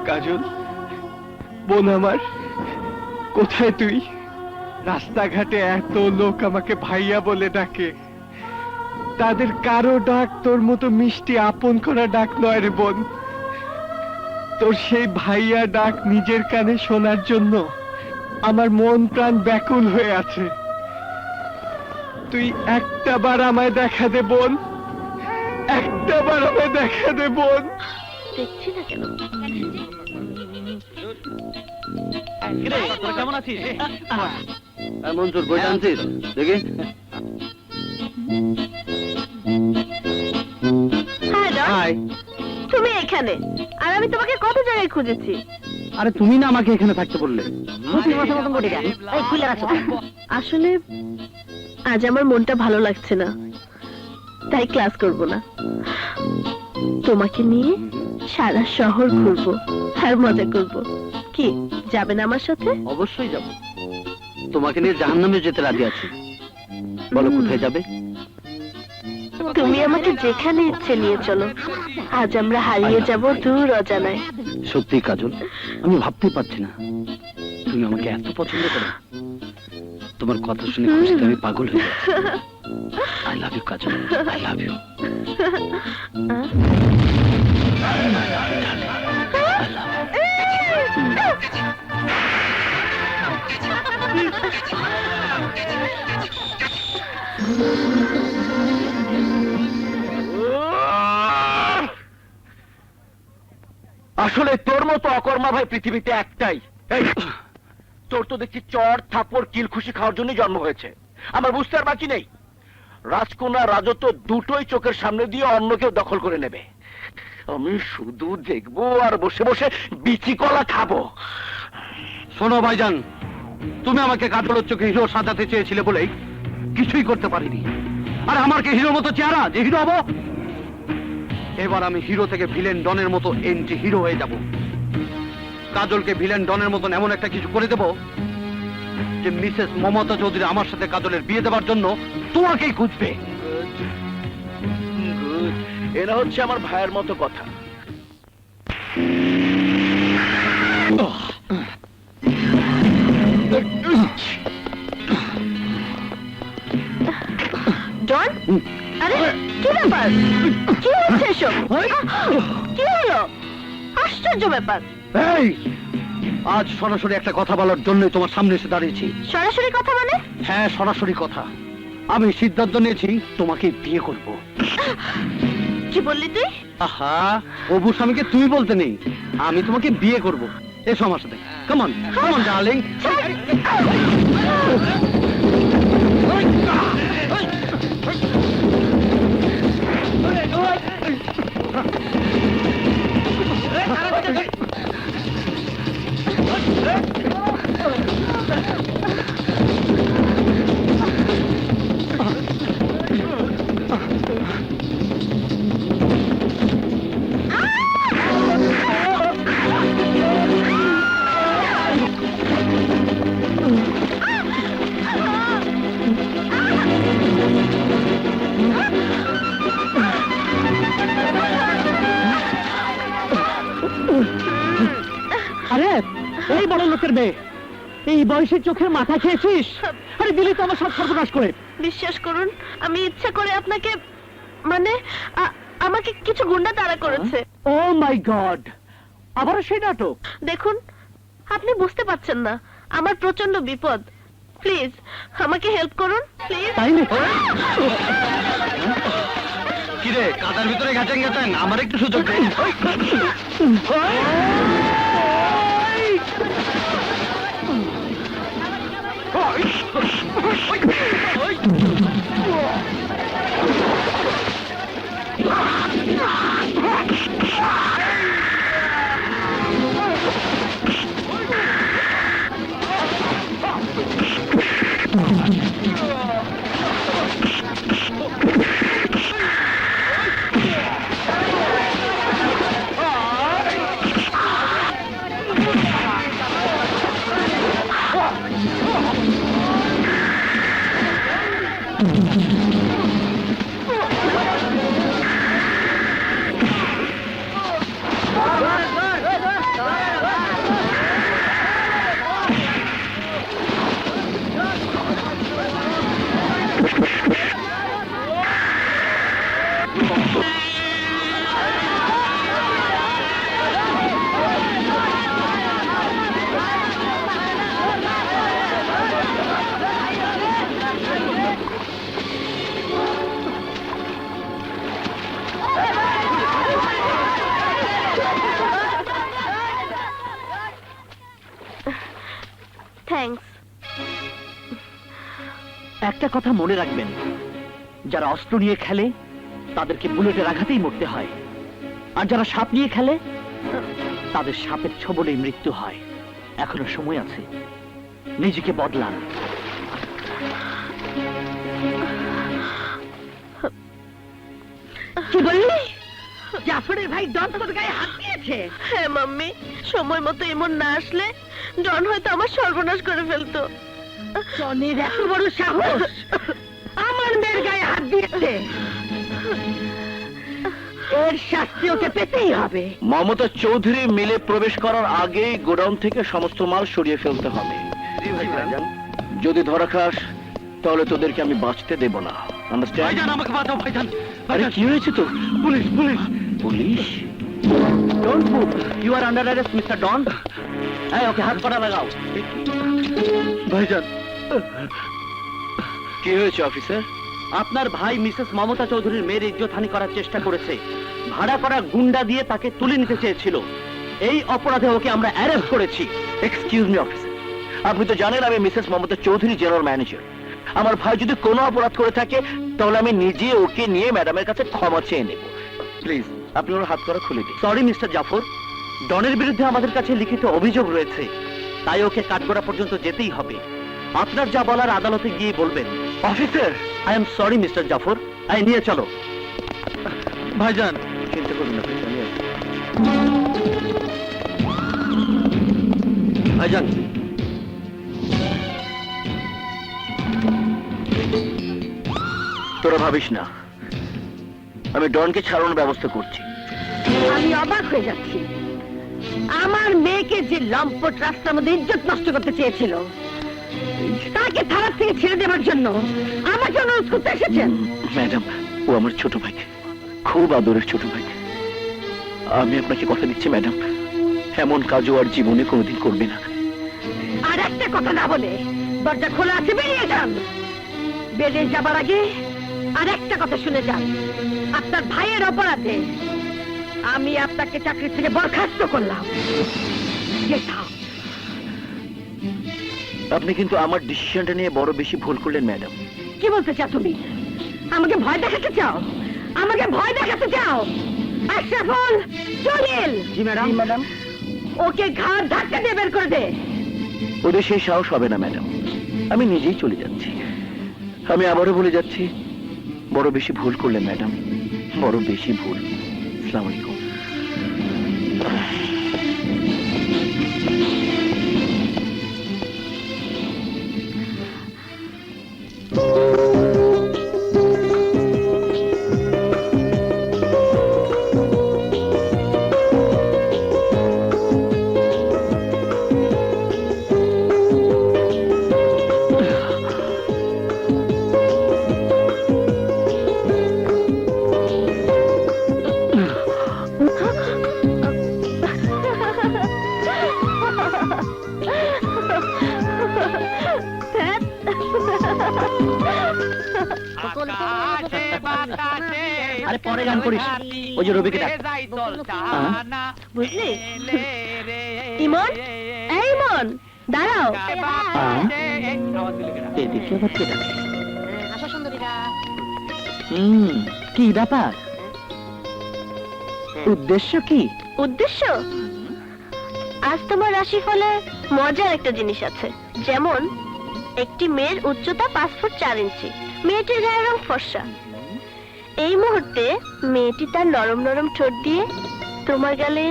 কাজল, বোন আমার, কোথায় তুই? রাস্তাঘাটে এত লোক আমাকে ভাইয়া বলে ডাকে, তাদের কারো ডাক তোর মতো মিষ্টি আপন করা ডাক নয় রে বোন। তোর সেই ভাইয়া ডাক নিজের কানে শোনার জন্য আমার মন প্রাণ ব্যাকুল হয়ে আছে। তুই একটা বার আমায় দেখা দে বোন, একটা বার আমায় দেখা দে বোন। দেখছি না কেন? কিরে, তোরা কেমন আছিস? মঞ্জুর বই আনছিস দেখি। হ্যাঁ ডন, হাই। তুমি এখানে, আর আমি তোমাকে কত জায়গায় খুঁজেছি। আরে তুমি না আমাকে এখানে থাকতে বললে। প্রতি মাসের মতন করে দেয়। এই খুলে রাখো। আসলে আজ আমার মনটা ভালো লাগছে না, তাই ক্লাস করব না। তোমাকে নিয়ে সারা শহর ঘুরবো আর মজা করব। কি যাবেন আমার সাথে? অবশ্যই যাব। তোমাকে নিয়ে জাহান্নামে যেতে রাজি আছি। বলো কোথায় যাবে? তুমি আমাকে যেখানে ইচ্ছে নিয়ে চলো। আজ আমরা হারিয়ে যাব দূর অজানায়। সত্যি কাজল, আমি ভাবতেই পারছি না তুমি আমাকে এত পছন্দ করো। তোমার কথা শুনে খুশিতে আমি পাগল হয়ে যাচ্ছি। I love you Kajal, I love you. আসলে তোর মতো অকর্মা ভাই পৃথিবীতে একটাই। এই, তোর তো দেখছি চর থাপড় কিল খুশি খাওয়ার জন্য জন্ম হয়েছে। আমার বুঝতে আর বাকি নেই, রাজকন্যা রাজত্ব দুটোই চোখের সামনে দিয়ে অন্য কেউ দখল করে নেবে। আমি শুধু দেখবো আর বসে বসে বিচি কলা খাবো। শোনো ভাইজান, তুমি আমাকে কাজলের চোখে হিরো সাজাতে চেয়েছিলে বলেই কিছুই করতে পারিনি। আর আমার কি হিরোর মতো চেহারা যে হিরো হবো? এবার আমি হিরো থেকে ভিলেন ডনের মতো এন্টি হিরো হয়ে যাব। কাজলকে ভিলেন ডনের মতন এমন একটা কিছু করে দেব যে মিসেস মমতা চৌধুরী আমার সাথে কাজলের বিয়ে দেওয়ার জন্য তোমাকেই খুঁজবে। এরা হচ্ছে আমার ভাইয়ের মতো কথা। জন, আরে কি ব্যাপার? কি হচ্ছে এসব? কি হলো? আশ্চর্য ব্যাপার। এই, আজ সরাসরি একটা কথা বলার জন্যই তোমার সামনে এসে দাঁড়িয়েছি। সরাসরি কথা মানে? হ্যাঁ, সরাসরি কথা। আমি সিদ্ধান্ত নিয়েছি তোমাকে বিয়ে করব। কি বললি তুই? আহা, অবু স্বামীকে তুই বলতে নেই, আমি তোমাকে বিয়ে করব। এসো আমার সাথে। Come on, come on darling. এই বড় লোকের মেয়ে, এই বয়সে চোখের মাথা খেয়েছিস? আরে দিলি তো আমার সব সর্বনাশ করে। বিশ্বাস করুন, আমি ইচ্ছা করে আপনাকে, মানে আমাকে কিছু গুন্ডা তাড়া করেছে। ও মাই গড, আবার সেই নাটক? দেখুন, আপনি বুঝতে পারছেন না, আমার প্রচন্ড বিপদ। প্লিজ আমাকে হেল্প করুন, প্লিজ। তাই নাকি? কিরে, কাদার ভিতরে গেছেন গেছেন, আমার একটু সুযোগ দে। থ্যাঙ্কস। একটা কথা মনে রাখবেন, যারা অস্ত্র নিয়ে খেলে তাদেরকে বুলেটের আঘাতেই মরতে হয়, আর যারা সাপ নিয়ে খেলে তাদের সাপের ছোবলেই মৃত্যু হয়। এখনো সময় আছে, নিজেকে বদলান। কি বললি? জাফরের ভাই ডন তোর গায়ে হাত দিয়েছে? হ্যাঁ মাম্মি, সময় মতো এমন না আসলে ডন হয়তো আমার সর্বনাশ করে ফেলতো। টনির এত বড় সাহস, আমার মেয়ের গায়ে হাত দিয়েছে। এর শাস্তি ওকে পেতেই হবে। মমতা চৌধুরী মিলে প্রবেশ করার আগেই গোডাউন থেকে সমস্ত মাল সরিয়ে ফেলতে হবে। যদি ধরা খাস তাহলে তোদেরকে আমি বাঁচতে দেব না। ভাইজান, আমাকে বাঁচাও ভাইজান। আরে কি হয়েছে তো? Police, police, police? Don't move, you are under arrest mister Don. এই ওকে হাত করা লাগাও। ভাইজান, কি হয়েছে অফিসার? আপনার ভাই মিসেস মমতা চৌধুরীর মেয়ের ইজ্জতহানি করার চেষ্টা করেছে। ভাড়া করা গুন্ডা দিয়ে তাকে তুলে নিতে চেয়েছিল। এই অপরাধে ওকে আমরা অ্যারেস্ট করেছি। এক্সকিউজ মি অফিসার, আপনি তো জানেন আমি Mrs Mamata Chowdhury general manager. আমার ভাই যদি কোনো অপরাধ করে থাকে তাহলে আমি নিজে ওকে নিয়ে ম্যাডামের কাছে ক্ষমা চেয়ে নেব। প্লিজ আপনি ওর হাত করা খুলে দিন। সরি মিস্টার জাফর, ডনের বিরুদ্ধে আমাদের কাছে লিখিত অভিযোগ রয়েছে, তাই ওকে কাঠগড়া পর্যন্ত যেতেই হবে। আপনার যা বলার আদালতে গিয়ে বলবেন। Officer, I am sorry mister Jafar, নিয়ে চলো। ভাইজান চিন্তা করুন না, আমি আছি। ভাইজান, তোরা ভাবিস না, আমি ডনকে ছাড়ানোর ব্যবস্থা করছি। আমি অবাক হয়ে যাচ্ছি, আমার মেয়েকে যে লম্পট রাস্তার মধ্যে ইজ্জত নষ্ট করতে চেয়েছিল তাকে থানার থেকে ছেড়ে দেওয়ার জন্য আমাকে অনুরোধ করতে এসেছেন। ম্যাডাম, ও আমার ছোট ভাই, খুব আদরের ছোট ভাই। আমি আপনাকে কথা দিচ্ছি ম্যাডাম, এমন কাজও আর জীবনে কোনোদিন করবে না। আর একটা কথা না বলে দরজা খোলা আছে, বেরিয়ে যান। বেরিয়ে যাবার আগে আর একটা কথা শুনে যান, আপনার ভাইয়ের অপরাধে আমি আপনাকে চাকরি থেকে বরখাস্ত করলাম। Get out. আপনি কিন্তু আমার ডিসিশনটা নিয়ে বড় বেশি ভুল করলেন ম্যাডাম। কি বলতে চাও তুমি? আমাকে ভয় দেখাতে চাও? আমাকে ভয় দেখাতে চাও? আশরাফুল, জলিল। জি ম্যাডাম। ম্যাডাম, ওকে ঘাড় ধাক্কা দিয়ে বের করে দে। ওদের সেই সাহস হবে না ম্যাডাম, আমি নিজেই চলে যাচ্ছি। আমি আবারও বলে যাচ্ছি, বড় বেশি ভুল করলেন ম্যাডাম, বড় বেশি ভুল। আসসালামু আলাইকুম। আরে পরে গান করিস, ওই যে রবিকে ডাক। বুঝলি? ইমন, এই ইমন, দাঁড়াও। এদিকে আবার কে ডাকে? আসো সুন্দরীরা। কি ব্যাপার? উদ্দেশ্য কি? উদ্দেশ্য? আজ তোমার রাশিফলে মজার একটা জিনিস আছে। যেমন একটি মেয়ের উচ্চতা 5 ফুট 4 ইঞ্চি, মেয়েটির গায়ের রং ফর্সা। এই মুহূর্তে মেয়েটি তার নরম নরম ঠোঁট দিয়ে তোমার গালে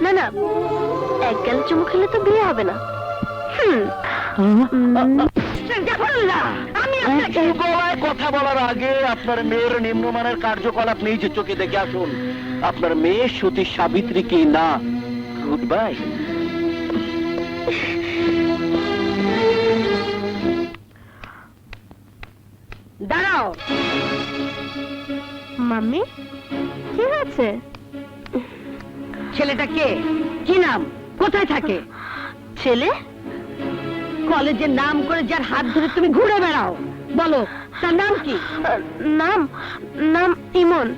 না না, এক গালে চুমু খেলে তো বিয়ে হবে না। আমি আপনাকে গলায় কথা বলার আগে আপনার মেয়ের নিম্নমানের কার্যকলাপ নিজে চোখে দেখে আসুন। আপনার মেয়ে সতী সাবিত্রী কি না? Good bye. দাঁড়াও। মাম্মি, কি হয়েছে? ছেলেটা কে? কি নাম? কোথায় থাকে? ছেলে? কলেজের নাম করে যার হাত ধরে তুমি ঘুরে বেড়াও, বলো তার নাম কি? নাম নাম ইমন।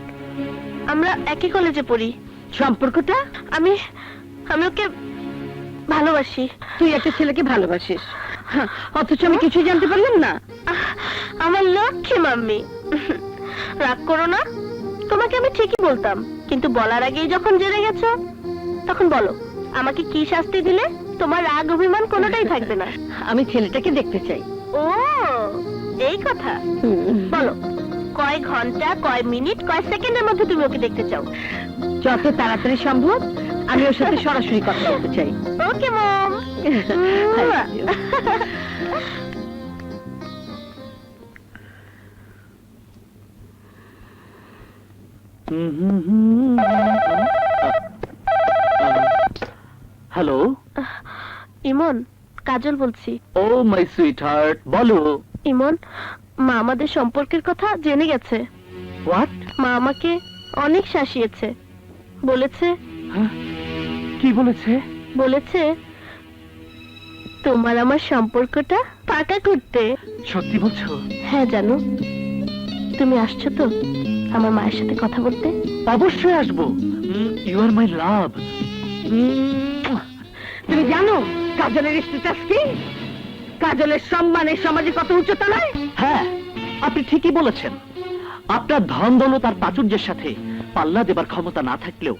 আমরা একই কলেজে পড়ি। সম্পর্কটা? আমি আমি ওকে ভালোবাসি। তুই একটা ছেলেকে ভালোবাসিস, হ্যাঁ, অথচ আমি কিছুই জানতে পারলাম না। আমার লক্ষ্মী মাম্মি, রাগ করো না। তোমাকে আমি ঠিকই বলতাম, কিন্তু বলার আগেই যখন জেনে গেছো, তখন বলো আমাকে কি শাস্তি দিলে তোমার রাগ অভিমান কোনোটাই থাকবে না। আমি ছেলেটাকে দেখতে চাই। ও, এই কথা। বলো কয় ঘন্টা, কয় মিনিট, কয় সেকেন্ডের মধ্যে তুমি ওকে দেখতে চাও? যত তাড়াতাড়ি সম্ভব আমি ওর সাথে সরাসরি কথা বলতে চাই। ওকে মম। হ্যালো, ইমন, কাজল বলছি। ও মাই সুইট হার্ট, বলো। ইমন, মা আমাদের সম্পর্কের কথা জেনে গেছে। হোয়াট? মা আমাকে অনেক শাসিয়েছে। বলেছে কি বলেছে? বলেছে তোমার আমার সম্পর্কটা পাকা করতে। সত্যি বলছো? হ্যাঁ, জানো তুমি আসছো তো আমার মায়ের সাথে কথা বলতে? অবশ্যই আসবো। ইউ আর মাই লাভ। তুমি জানো কাজলের স্ট্যাটাস কি? কাজলের সম্মানের সমাজে কত উচ্চতলায়? হ্যাঁ, আপনি ঠিকই বলেছেন। আপনার ধন দৌলত আর প্রাচুর্যের সাথে পাল্লা দেবার ক্ষমতা না থাকলেও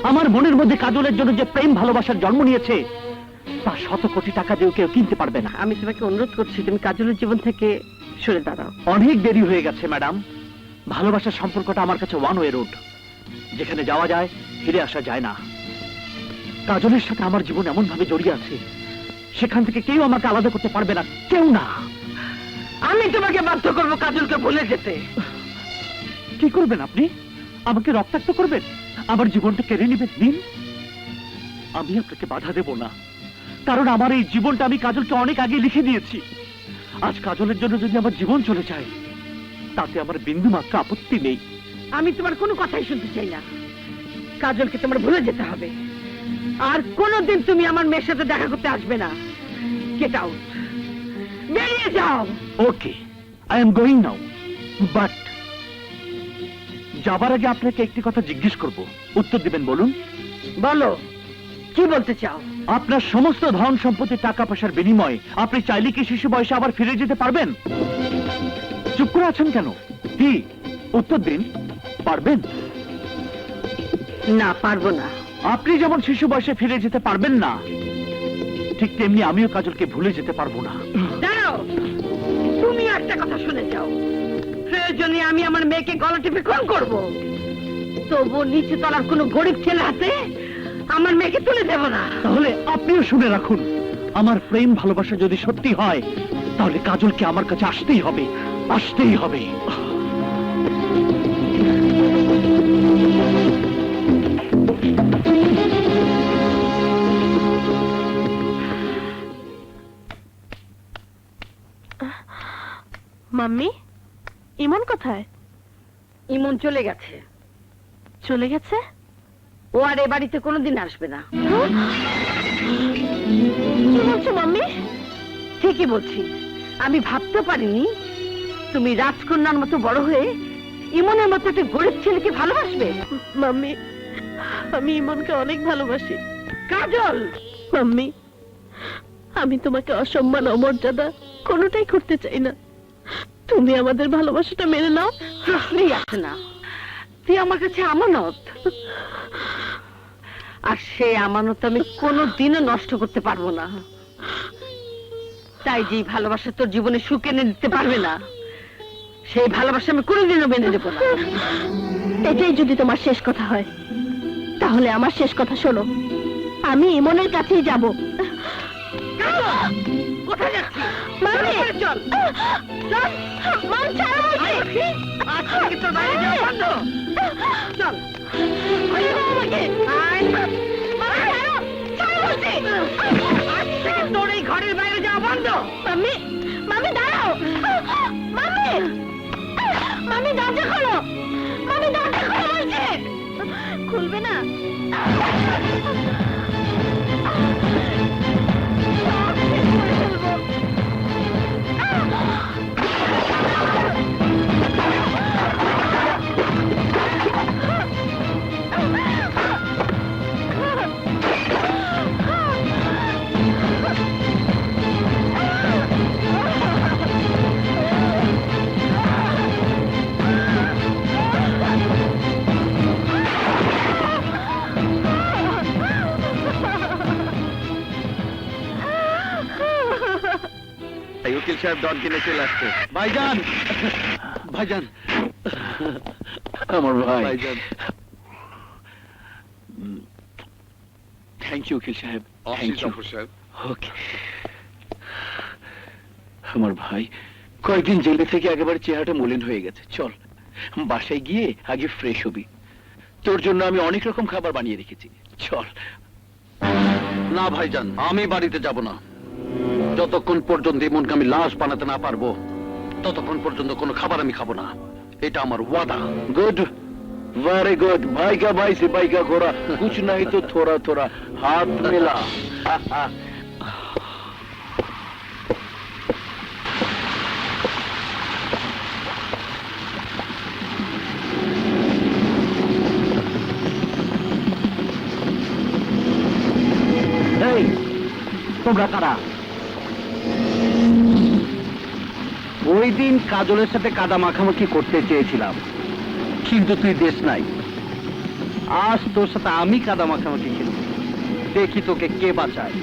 আমার মনের মধ্যে কাজলের জন্য যে প্রেম ভালোবাসার জন্ম নিয়েছে, তা 100 কোটি টাকা দিয়েও কেউ কিনতে পারবে না। আমি তোমাকে অনুরোধ করছি, তুমি কাজলের জীবন থেকে সরে দাঁড়াও। অনেক দেরি হয়ে গেছে ম্যাডাম। ভালোবাসার সম্পর্কটা আমার কাছে ওয়ান ওয়ে রোড, যেখানে যাওয়া যায় ফিরে আসা যায় না। কাজলের সাথে আমার জীবন এমন ভাবে জড়িয়ে আছে, সেখান থেকে কেউ আমাকে আলাদা করতে পারবে না, কেউ না। আমি তোমাকে বাধ্য করবো কাজলকে ভুলে যেতে। কি করবেন আপনি? আমাকে রক্তাক্ত করবেন? আমার জীবনটা কেড়ে নেবেন? নিন, আমি আপনাকে বাধা দেব না, কারণ আমার এই জীবনটা আমি কাজলকে অনেক আগে লিখে দিয়েছি। আজ কাজলের জন্য যদি আমার জীবন চলে যায়, তাতে আমার বিন্দু মাত্র আপত্তি নেই। আমি তোমার কোনো কথাই শুনতে চাই না। কাজলকে তোমার ভুলে যেতে হবে, আর কোনোদিন তুমি আমার মেয়ের সাথে দেখা করতে আসবে না। গেট আউট, বেরিয়ে যাও। Okay, I am going now, but যাবার আগে আপনাকে একটি কথা জিজ্ঞেস করব, উত্তর দিবেন? বলুন। বলো, কি বলতে চাও? আপনার সমস্ত ধন সম্পত্তি, টাকা পয়সার বিনিময়ে আপনি চাইলে কি শিশু বয়সে আবার ফিরে যেতে পারবেন? চুপ করে আছেন কেন? কি উত্তর দিন, পারবেন? না, পারবো না। আপনি যেমন শিশু বয়সে ফিরে যেতে পারবেন না, ঠিক তেমনি আমিও কাজলকে ভুলে যেতে পারবো না। দাঁড়াও, তুমি একটা কথা শুনে যাও। প্রয়োজনে আমি আমার মেয়েকে গলা টিপে খুন করবো, তবু নিচে তলার কোনো গরিব ছেলে হাতে আমার মেয়েকে তুলে দেব না। তাহলে আপনিও শুনে রাখুন, আমার প্রেম ভালোবাসা যদি সত্যি হয়, তাহলে কাজলকে আমার কাছে আসতেই হবে, আসতেই হবে। মাম্মি, ইমন কোথায়? ইমন চলে গেছে। চলে গেছে? ও আর এ বাড়িতে কোনোদিন আসবে না। কি বলছো মাম্মি? ঠিকই বলছি। আমি ভাবতে পারিনি তুমি রাজকন্যার মতো বড় হয়ে ইমনের মতো একটা গরিব ছেলেকে ভালোবাসবে। মাম্মি, আমি ইমনকে অনেক ভালোবাসি। কাজল, মাম্মি, আমি তোমাকে অসম্মান অমর্যাদা কোনোটাই করতে চাই না। তুমি আমাদের ভালোবাসাটা মেনে নাও। প্রশ্নই আসে না। তুই আমার কাছে আমানত, আর সেই আমানত আমি কোনোদিনও নষ্ট করতে পারবো না। তাই যে ভালোবাসা তোর জীবনে সুখ এনে দিতে পারবে না, সেই ভালোবাসা আমি কোনোদিনও মেনে নেবো না। এটাই যদি তোমার শেষ কথা হয়, তাহলে আমার শেষ কথা শোনো। আমি ইমনের কাছেই যাব। কোথায় যাচ্ছিস? মাম্মি, চল চল, মা, ছাড়ো আমাকে। আজ থেকে তোর বাইরে যাওয়া বন্ধ। চল আমাকে। আয়। মা, ছাড়ো, ছাড়ো বলছি। আজ থেকে তোর এই ঘরের বাইরে যাওয়া বন্ধ। মাম্মি, মাম্মি দাঁড়াও। মাম্মি, মাম্মি দরজা খোলো। মাম্মি দরজা খোলো বলছে। খুলবে না? এই উকিল সাহেব ডন কিনে চলে আসছে। ভাইজান, ভাইজান, আমার ভাই। ভাইজান, থ্যাংক ইউ উকিল সাহেব, থ্যাংক অফিস ইউ। অফিসার ওকে। আমার ভাই কয়েকদিন জেলে থেকে একেবারে চেহারাটা মলিন হয়ে গেছে। চল বাসায় গিয়ে আগে ফ্রেশ হবি। তোর জন্য আমি অনেক রকম খাবার বানিয়ে রেখেছি। চল। না ভাইজান, আমি বাড়িতে যাব না। যতক্ষণ পর্যন্ত ইমনকে আমি লাশ বানাতে না পারবো, ততক্ষণ পর্যন্ত কোনো খাবার আমি খাবো না। এটা আমার ওয়াদা। Good, very good. भाई का भाई सिपाही का घोड़ा, कुछ नहीं तो थोड़ा थोड़ा हाथ मिला। এই, তোমরা কারা? ওই দিন কাজলের সাথে কাদা মাখামাখি করতে চেয়েছিলাম, কিন্তু তুই দেশ নাই। আজ তোর সাথে আমি কাদা মাখামাখি খেলব, দেখি তোকে কে বাঁচায়।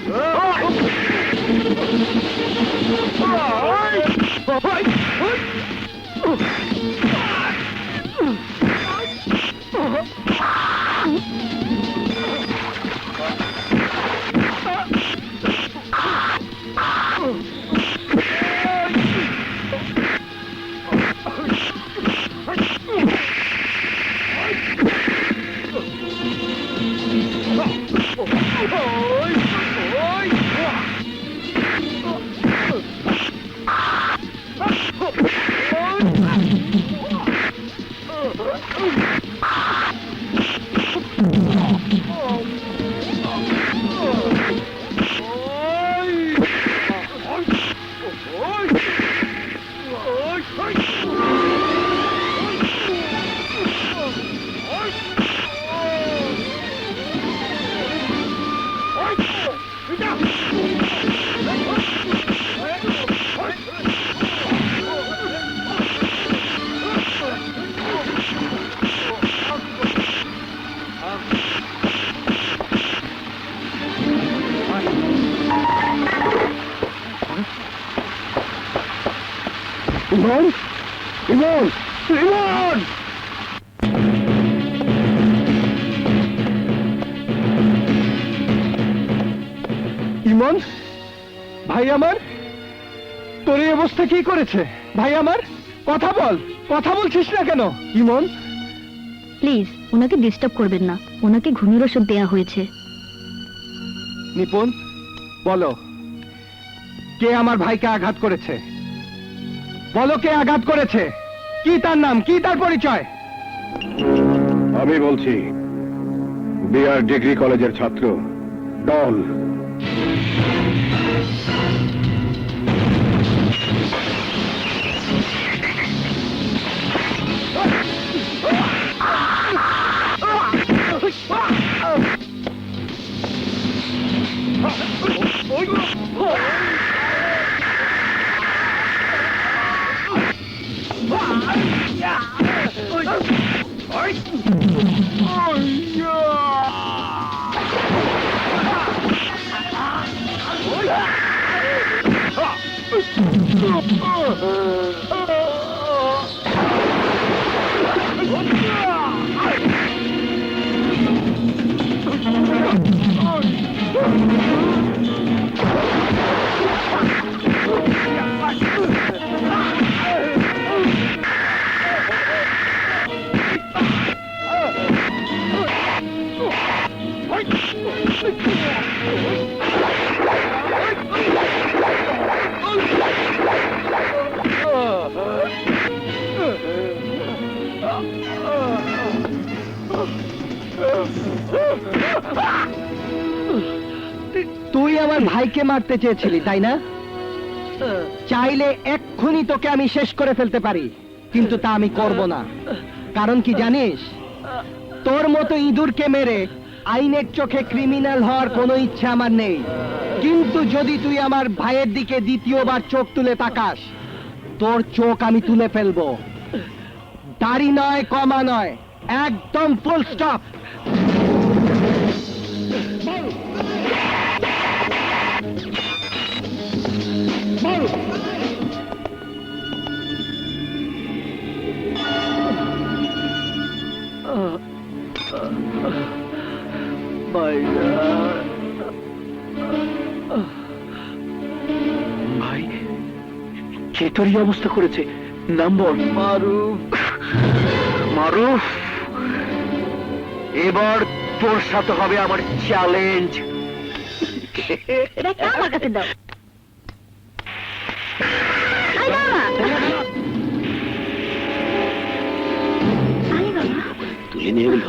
ইমন, ইমন, ইমন! ইমন, ভাই আমার, তোর এই অবস্থা কি করেছে? ভাই আমার, কথা বল, কথা বলছিস না কেন? ইমন, প্লিজ ওনাকে ডিস্টার্ব করবেন না। ওনাকে ঘুমের ওষুধ দেয়া হয়েছে। নিপুণ, বলো কে আমার ভাইকে আঘাত করেছে? বলো কে আঘাত করেছে? কি তার নাম, কি তার পরিচয়? আমি বলছি বিআর ডিগ্রি কলেজের ছাত্র ডন। তুই আমার ভাইকে মারতে চেয়েছিলি তাই না? চাইলে এক্ষুনি তোকে আমি শেষ করে ফেলতে পারি, কিন্তু তা আমি করব না। কারণ কি জানিস, তোর মতো ইঁদুরকে মেরে আইনের চোখে ক্রিমিনাল হওয়ার কোনো ইচ্ছা আমার নেই। কিন্তু যদি তুই আমার ভাইয়ের দিকে দ্বিতীয়বার চোখ তুলে তাকাস, তোর চোখ আমি তুলে ফেলবো। দাড়ি নয়, কমা নয়, একদম ফুল স্টপ। ভাই, কে তোর এই অবস্থা করেছে? নাম বল। মারুফ। মারুফ, এবার তোর সাথে হবে আমার চ্যালেঞ্জ। এটা আমার কাছে দাও। তুলে নিয়ে গেল।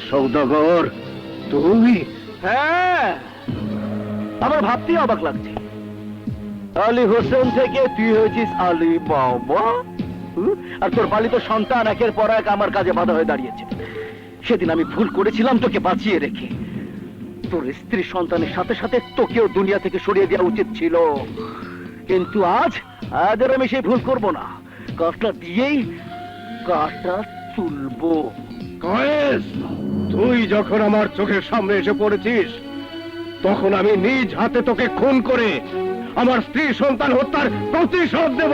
সৌদাগর তুই? হ্যাঁ, আমার ভাবতেই অবাক লাগছে। আলী হোসেন থেকে তুই হয়েছিস আলী মামা, আর তোর পালিত সন্তান একের পর এক আমার কাজে বাধা হয়ে দাঁড়িয়েছে। সেদিন আমি ভুল করেছিলাম তোকে বাঁচিয়ে রেখে। তোর স্ত্রী সন্তানের সাথে সাথে তোকেও দুনিয়া থেকে সরিয়ে দেওয়া উচিত ছিল, কিন্তু আজ আর আমি সেই ভুল করব না। কাজটা দিয়েই কাজটা তুলবো। কয়েস, তুই যখন আমার চোখের সামনে এসে পড়েছিস, তখন আমি নিজ হাতে তোকে খুন করে আমার স্ত্রী সন্তান হত্যার প্রতিশোধ দেব।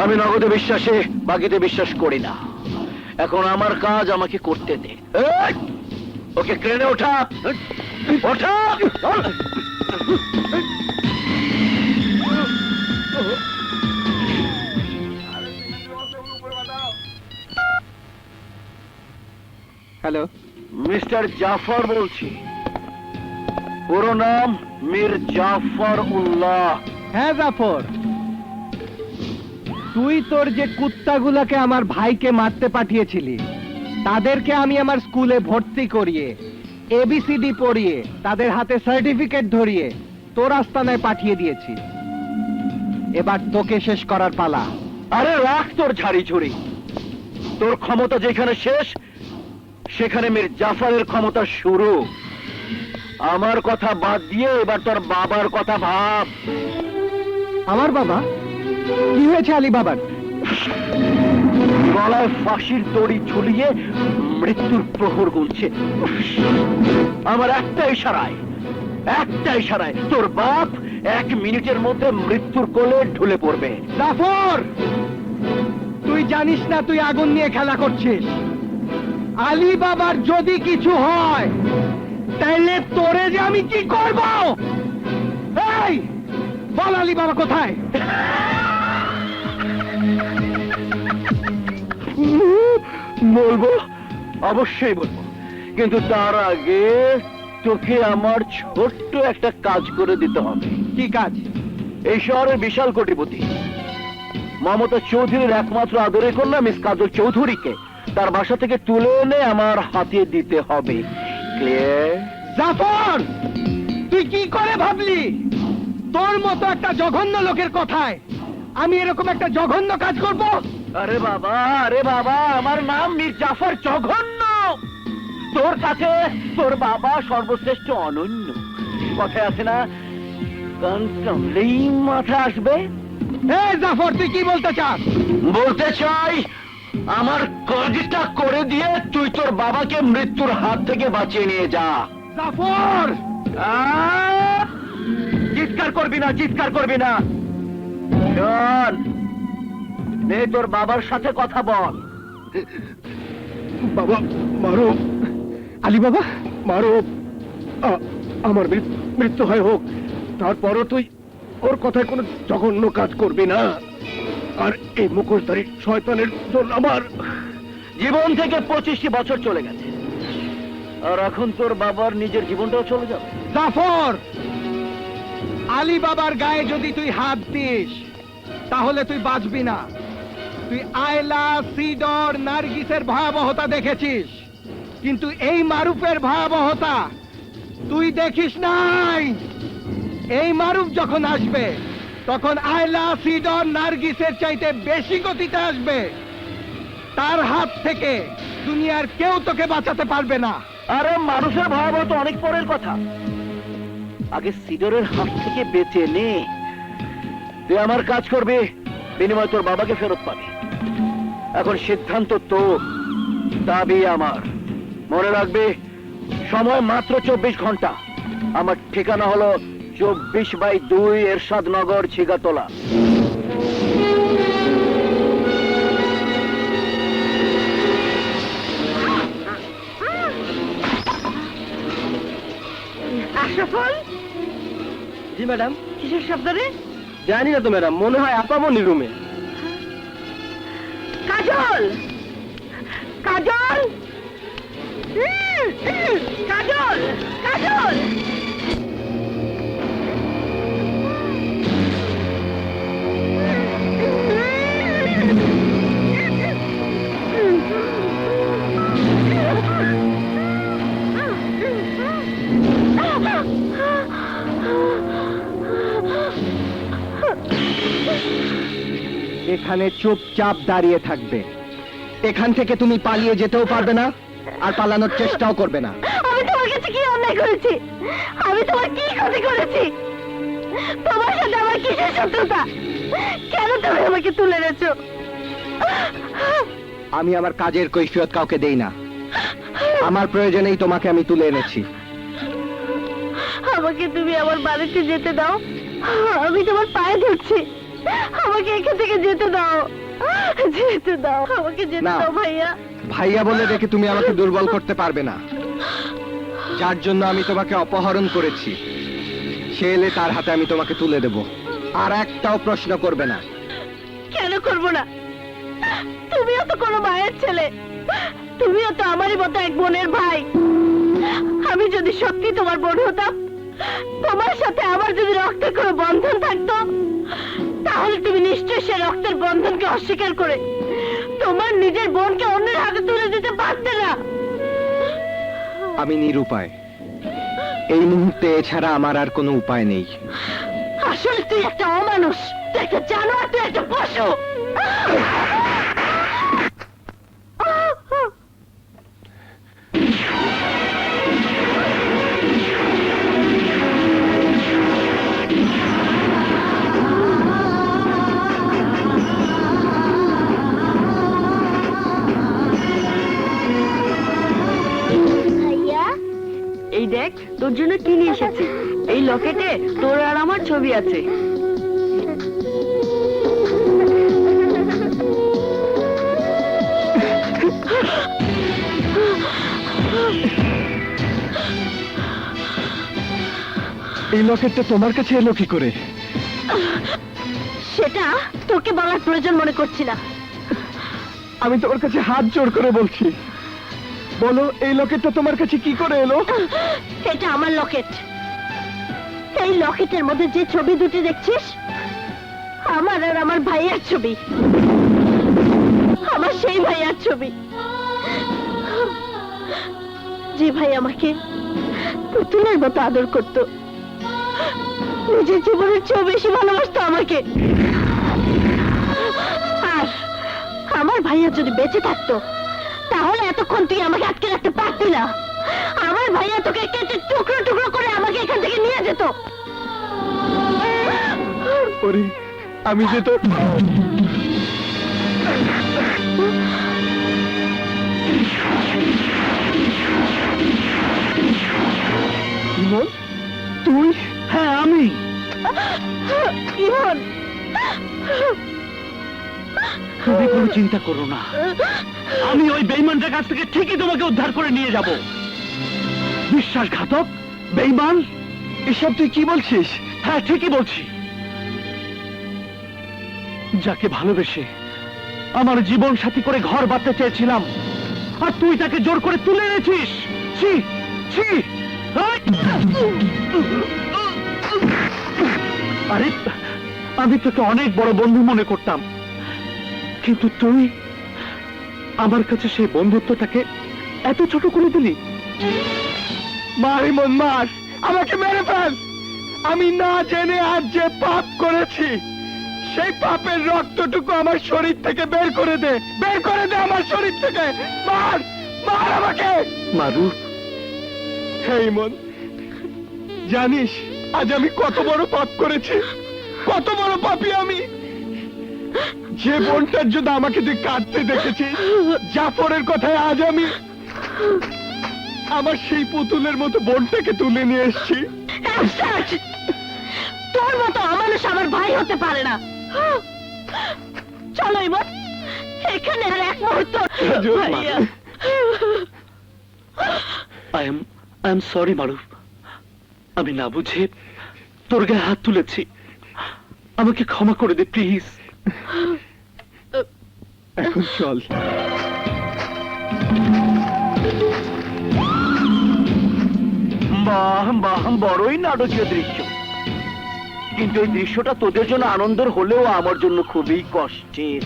আমি নগদে বিশ্বাসে বাকিতে বিশ্বাস করি না। এখন আমার কাজ আমাকে করতে দে। এই, ওকে ক্রেনে ওঠা। ওঠা। হ্যালো, মিস্টার জাফর বলছি। পুরো নাম মীর জাফর উল্লাহ। হ্যাঁ জাফর, তুই তোর যে কুত্তাগুলোকে আমার ভাইকে মারতে পাঠিয়েছিলি, তাদেরকে আমি আমার স্কুলে ভর্তি করিয়ে এবিসিডি পড়িয়ে তাদের হাতে সার্টিফিকেট ধরিয়ে তোর আস্তানায় পাঠিয়ে দিয়েছি। এবার তোকে শেষ করার পালা। আরে রাখ তোর ঝাড়ি ঝুড়ি। তোর ক্ষমতা যেখানে শেষ, সেখানে মীর জাফরের ক্ষমতা শুরু। আমার কথা বাদ দিয়ে এবার তোর বাবার কথা ভাব। আমার বাবা? কি হয়েছে আলী বাবার? গলায় ফাঁসির দড়ি ঝুলিয়ে মৃত্যুর প্রহর গুনছে। আমার একটা ইশারায় তোর বাপ 1 মিনিটের মধ্যে মৃত্যুর কোলে ঢুলে পড়বে। জাফর, তুই জানিস না তুই আগুন নিয়ে খেলা করছিস। আলী বাবার যদি কিছু হয়, তাহলে তোরে যে আমি কি করব? এই বল, আলী বাবা কোথায়? বলবো, অবশ্যই বলবো, কিন্তু তার আগে তোকে আমার ছোট্ট একটা কাজ করে দিতে হবে। কি কাজ? এই শহরের বিশাল কোটিপতি মমতা চৌধুরীর একমাত্র আদরের কন্যা মিস কাজল চৌধুরীকে তার বাসা থেকে তুলে এনে আমার হাতে দিতে হবে। ক্লিয়ার? জাফর, তুই কি করে ভাবলি তোর মতো একটা জঘন্য লোকের কথায় আমি এরকম একটা জঘন্য কাজ করব? আরে বাবা, আমার নাম মীর জাফর জঘন্য। তোর কাছে তোর বাবা সর্বশ্রেষ্ঠ, অনন্য। কথায় আছে না, কান কামড়েই মাথা আসবে। এই জাফর, তুই কি বলতে চাস? বলতে চাই, আমার কাজটা করে দিয়ে তুই তোর বাবাকে মৃত্যুর হাত থেকে বাঁচিয়ে নিয়ে যা। জাফর, চিৎকার করবি না, চিৎকার করবি না। শোন, নে তোর বাবার সাথে কথা বল। বাবা মারো, আলী বাবা মারো, আমার মৃত্যু হয় হোক, তারপরও তুই ওর কথায় কোনো জঘন্য কাজ করবি না। আর এই মুখোশধারী শয়তানের জন্য আমার জীবন থেকে 25টি বছর চলে গেছে, আর এখন তোর বাবার নিজের জীবনটাও চলে যাবে। জাফর, আলী বাবার গায়ে যদি তুই হাত দিস তাহলে তুই বাঁচবি না। তুই আয়লা, সিডর, নার্গিসের ভয়াবহতা দেখেছিস, কিন্তু এই মারুফের ভয়াবহতা তুই দেখিস নাই। এই মারুফ যখন আসবে তখন আয়লা, সিডর, নার্গিসের চাইতে বেশি গতিতে আসবে। তার হাত থেকে দুনিয়ার কেউ তোকে বাঁচাতে পারবে না। আরে মানুষের ভয়াবহতা অনেক পরের কথা, আগে সিডরের হাত থেকে বেঁচে নে। তুই আমার কাজ করবি, বিনিময়ে তোর বাবাকে ফেরত পাবি। এখন সিদ্ধান্ত তোর, দাবি আমার। মনে রাখবি, সময় মাত্র 24 ঘন্টা। আমার ঠিকানা হলো 24/2 এরশাদ নগর, ছিগাতলা। আশরাফুল, জি ম্যাডাম। কিসের শব্দ রে? জানি না তো ম্যাডাম, মনে হয় আপামনি রুমে। কাজল, কাজল, কাজল, কাজল। এখানে চুপচাপ দাঁড়িয়ে থাকবে। এখান থেকে তুমি পালিয়ে যেতেও পারবে না, আর পালানোর চেষ্টাও করবে না। আমি তোমার কাছে কি অন্যায় করেছি? আমি তোমার কি ক্ষতি করেছি? তোমার সাথে আমার কিসের শত্রুতা? কেন তুমি আমাকে তুলে এনেছো? আমি আমার কাজের কৈফিয়ত কাউকে দেই না। আমার প্রয়োজনেই তোমাকে আমি তুলে এনেছি। আমাকে তুমি আমার বাড়িতে যেতে দাও, আমি তোমার পায়ে ধরছি। আমাকে এখান থেকে যেতে দাও, যেতে দাও, আমাকে যেতে না। দাও ভাইয়া। ভাইয়া বলে দেখে তুমি আমাকে দুর্বল করতে পারবে না। যার জন্য আমি তোমাকে অপহরণ করেছি, সে এলে তার হাতে আমি তোমাকে তুলে দেব। আর একটাও প্রশ্ন করবে না। কেন করবো না? তুমিও তো কোনো মায়ের ছেলে, তুমিও তো আমারই মতো এক বোনের ভাই। আমি যদি সত্যি তোমার বোন হতাম, তোমার সাথে আমার যদি রক্তের কোনো বন্ধন থাকতো, তাহলে তুমি নিশ্চয়ই সে রক্তের বন্ধনকে অস্বীকার করে তোমার নিজের বোনকে অন্যের হাতে তুলে দিতে পারতে না। আমি নিরুপায়। এই মুহূর্তে এছাড়া আমার আর কোনো উপায় নেই। আসলে তুই একটা অমানুষ, তুই একটা জানোয়ার, তুই একটা পশু। এই দেখ, তোর জন্য কি নিয়ে এসেছি। এই লকেটে তোর আর আমার ছবি আছে। এই লকেটটা তোমার কাছে এলো কি করে? সেটা তোকে বলার প্রয়োজন মনে করছি না। আমি তোমার কাছে হাত জোড় করে বলছি, বলো এই লকেটটা তোমার কাছে কি করে এলো? এটা আমার লকেট। এই লকেটের মধ্যে যে ছবি দুটি দেখছিস, আমার আর আমার ভাইয়ার ছবি। আমার সেই ভাইয়ার ছবি, যে ভাই আমাকে পুতুলের মতো আদর করত, নিজের জীবনের চেয়েও বেশি ভালোবাসতো আমাকে। আর আমার ভাইয়া যদি বেঁচে থাকতো, তাহলে এতক্ষণ তুই আমাকে আটকে রাখতে পারতি না। আমার ভাইয়া তোকে কেটে টুকরো টুকরো করে আমাকে এখান থেকে নিয়ে যেত। ওরে, আমি যে তোর ইমন, তুই? হ্যাঁ আমি। ইমন, তুমি কোনো চিন্তা করো না, আমি ওই বেঈমানটার কাছ থেকে ঠিকই তোমাকে উদ্ধার করে নিয়ে যাব। বিশ্বাসঘাতক, বেঈমান, এসব তুই কি বলছিস? হ্যাঁ ঠিকই বলছি। যাকে ভালোবেসে আমার জীবন সাথী করে ঘর বাঁধতে চেয়েছিলাম, আর তুই তাকে জোর করে তুলে এনেছিস। ছি ছি। এই! আরে আমি তোকে অনেক বড় বন্ধু মনে করতাম, কিন্তু তুই আমার কাছে সেই বন্ধুত্বটাকে এত ছোট করে দিলি। মার ইমন, মার, আমাকে মেরে ফেল। আমি না জেনে আজ যে পাপ করেছি, সেই পাপের রক্তটুকু আমার শরীর থেকে বের করে দে, বের করে দে আমার শরীর থেকে। মার, মার আমাকে। মারুফ, হে ইমন, জানিস আজ আমি কত বড় পাপ করেছি? কত বড় পাপী আমি! যে বোনটার জন্য আমাকে তুই কাঁদতে দেখেছিস, জাফরের কথায় আজ আমি আমার সেই পুতুলের মতো বোনটাকে তুলে নিয়ে এসেছি। Absurd! তোর মতো অমানুষ আমার ভাই হতে পারে না। চলো ইমন, এখানে আর এক মুহূর্ত। ভাইয়া, আই এম সরি মারুফ, আমি না বুঝে তোর গায়ে হাত তুলেছি, আমাকে ক্ষমা করে দে প্লিজ। এখন চল। বাহ বাহ, বড়ই নাটকীয় দৃশ্য, কিন্তু এই দৃশ্যটা তোদের জন্য আনন্দের হলেও আমার জন্য খুবই কষ্টের,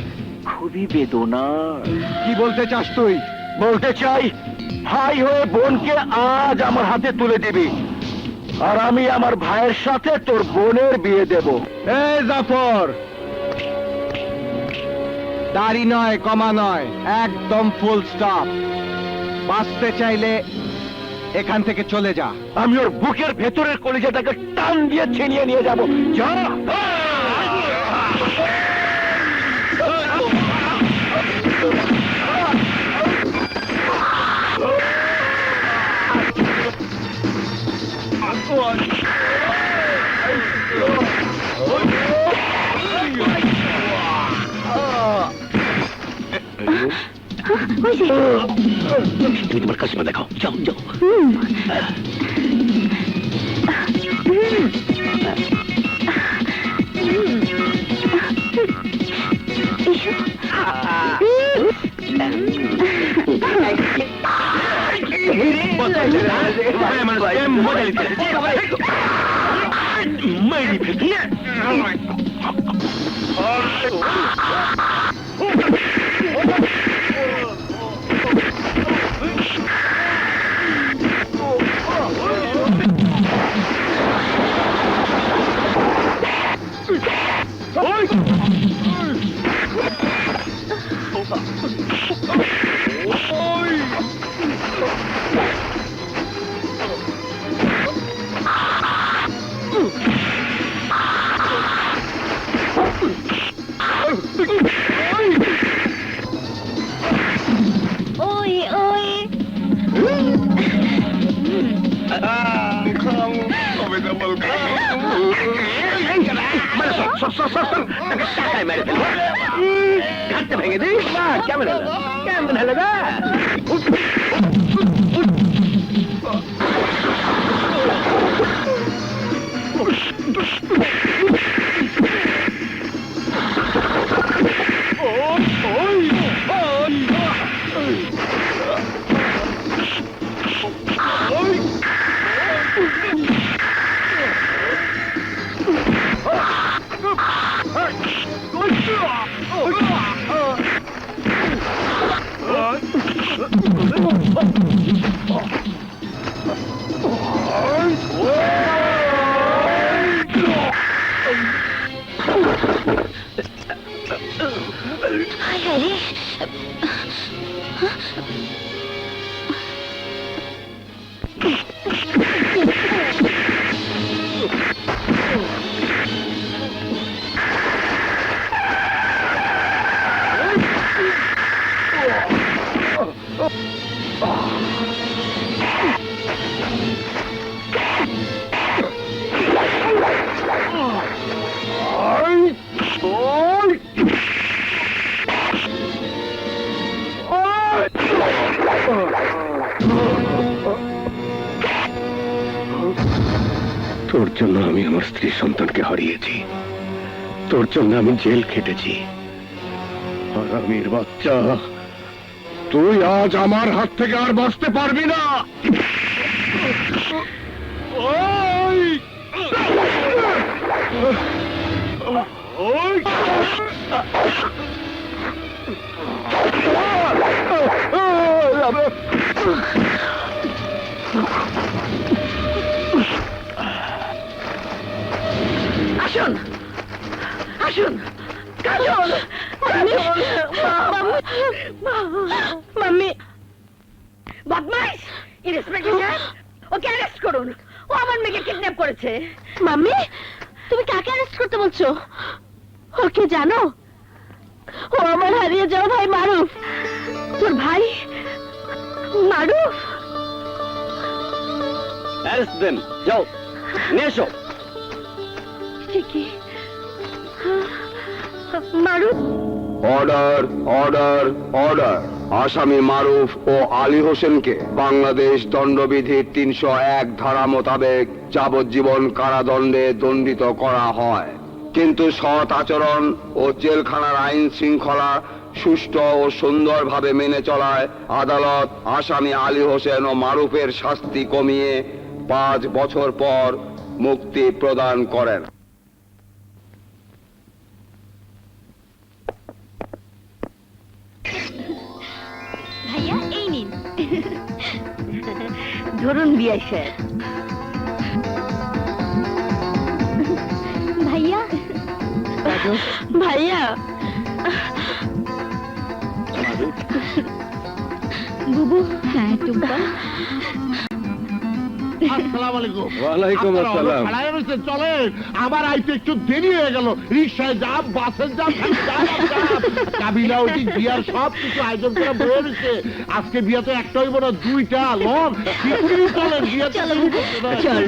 খুবই বেদনার। কি বলতে চাস তুই? বলতে চাই, ভাই হয়ে বোনকে আজ আমার হাতে তুলে দিবি, আর আমি আমার ভাইয়ের সাথে তোর বোনের বিয়ে দেব। এই জাফর, দাড়ি নয়, কমা নয়, একদম ফুল স্টপ। বাঁচতে চাইলে এখান থেকে চলে যা। আমি ওর বুকের ভেতরের কলিজাটাকে টান দিয়ে ছিনিয়ে নিয়ে যাব। যা। তুমি তোমার কাশিমা দেখাও, যাও যাও। ওই ওই টাকায় মেরে ফেলবো, ঘাটটা ভেঙে দিস না। কেমন হলো, কেমন হলো না? হায় হায় রে তোর জন্য আমি আমার স্ত্রী সন্তানকে হারিয়েছি, তোর জন্য আমি জেল খেটেছি। হারামির বাচ্চা, তুই আজ আমার হাত থেকে আর বাঁচতে পারবি না। ওই! ওই! আসুন আসুন কাজল মাম্মি বদমাইশ ইন্সপেক্টর সাহেব ওকে অ্যারেস্ট করুন, ও আমার মেয়েকে কিডন্যাপ করেছে। মাম্মি তুমি কাকে অ্যারেস্ট করতে বলছো? ওকে জানো? ও আমার হারিয়ে যাওয়া ভাই মারুফ। তোর ভাই মারুফ? অ্যারেস্ট দেন, যাও নিয়ে এসো। ঠিকই মারুফ। অর্ডার অর্ডার অর্ডার আসামি মারুফ ও আলী হোসেনকে বাংলাদেশ দণ্ডবিধির ৩০১ ধারা মোতাবেক যাবজ্জীবন কারাদণ্ডে দণ্ডিত করা হয়, কিন্তু সৎ আচরণ ও জেলখানার আইন শৃঙ্খলা সুষ্ঠু ও সুন্দরভাবে মেনে চলায় আদালত আসামি আলী হোসেন ও মারুফের শাস্তি কমিয়ে ৫ বছর পর মুক্তি প্রদান করেন। ভাইয়া এই নিন। ধরুন বিআই সাহেব। ভাইয়া ভাইয়া বুবু হ্যাঁ টুম্পা ওয়ালাইকুম আসসালাম। চলেন, আমার আইতে একটু দেরি হয়ে গেল। রিক্সায় যাম, বাসের যাম, কাবিলা ওটি বিয়ার সব কিছু আয়োজন করে বয়ে রয়েছে। আজকে বিয়াতে একটা হইব না, 2টা লন। চলেন বিয়াতে চল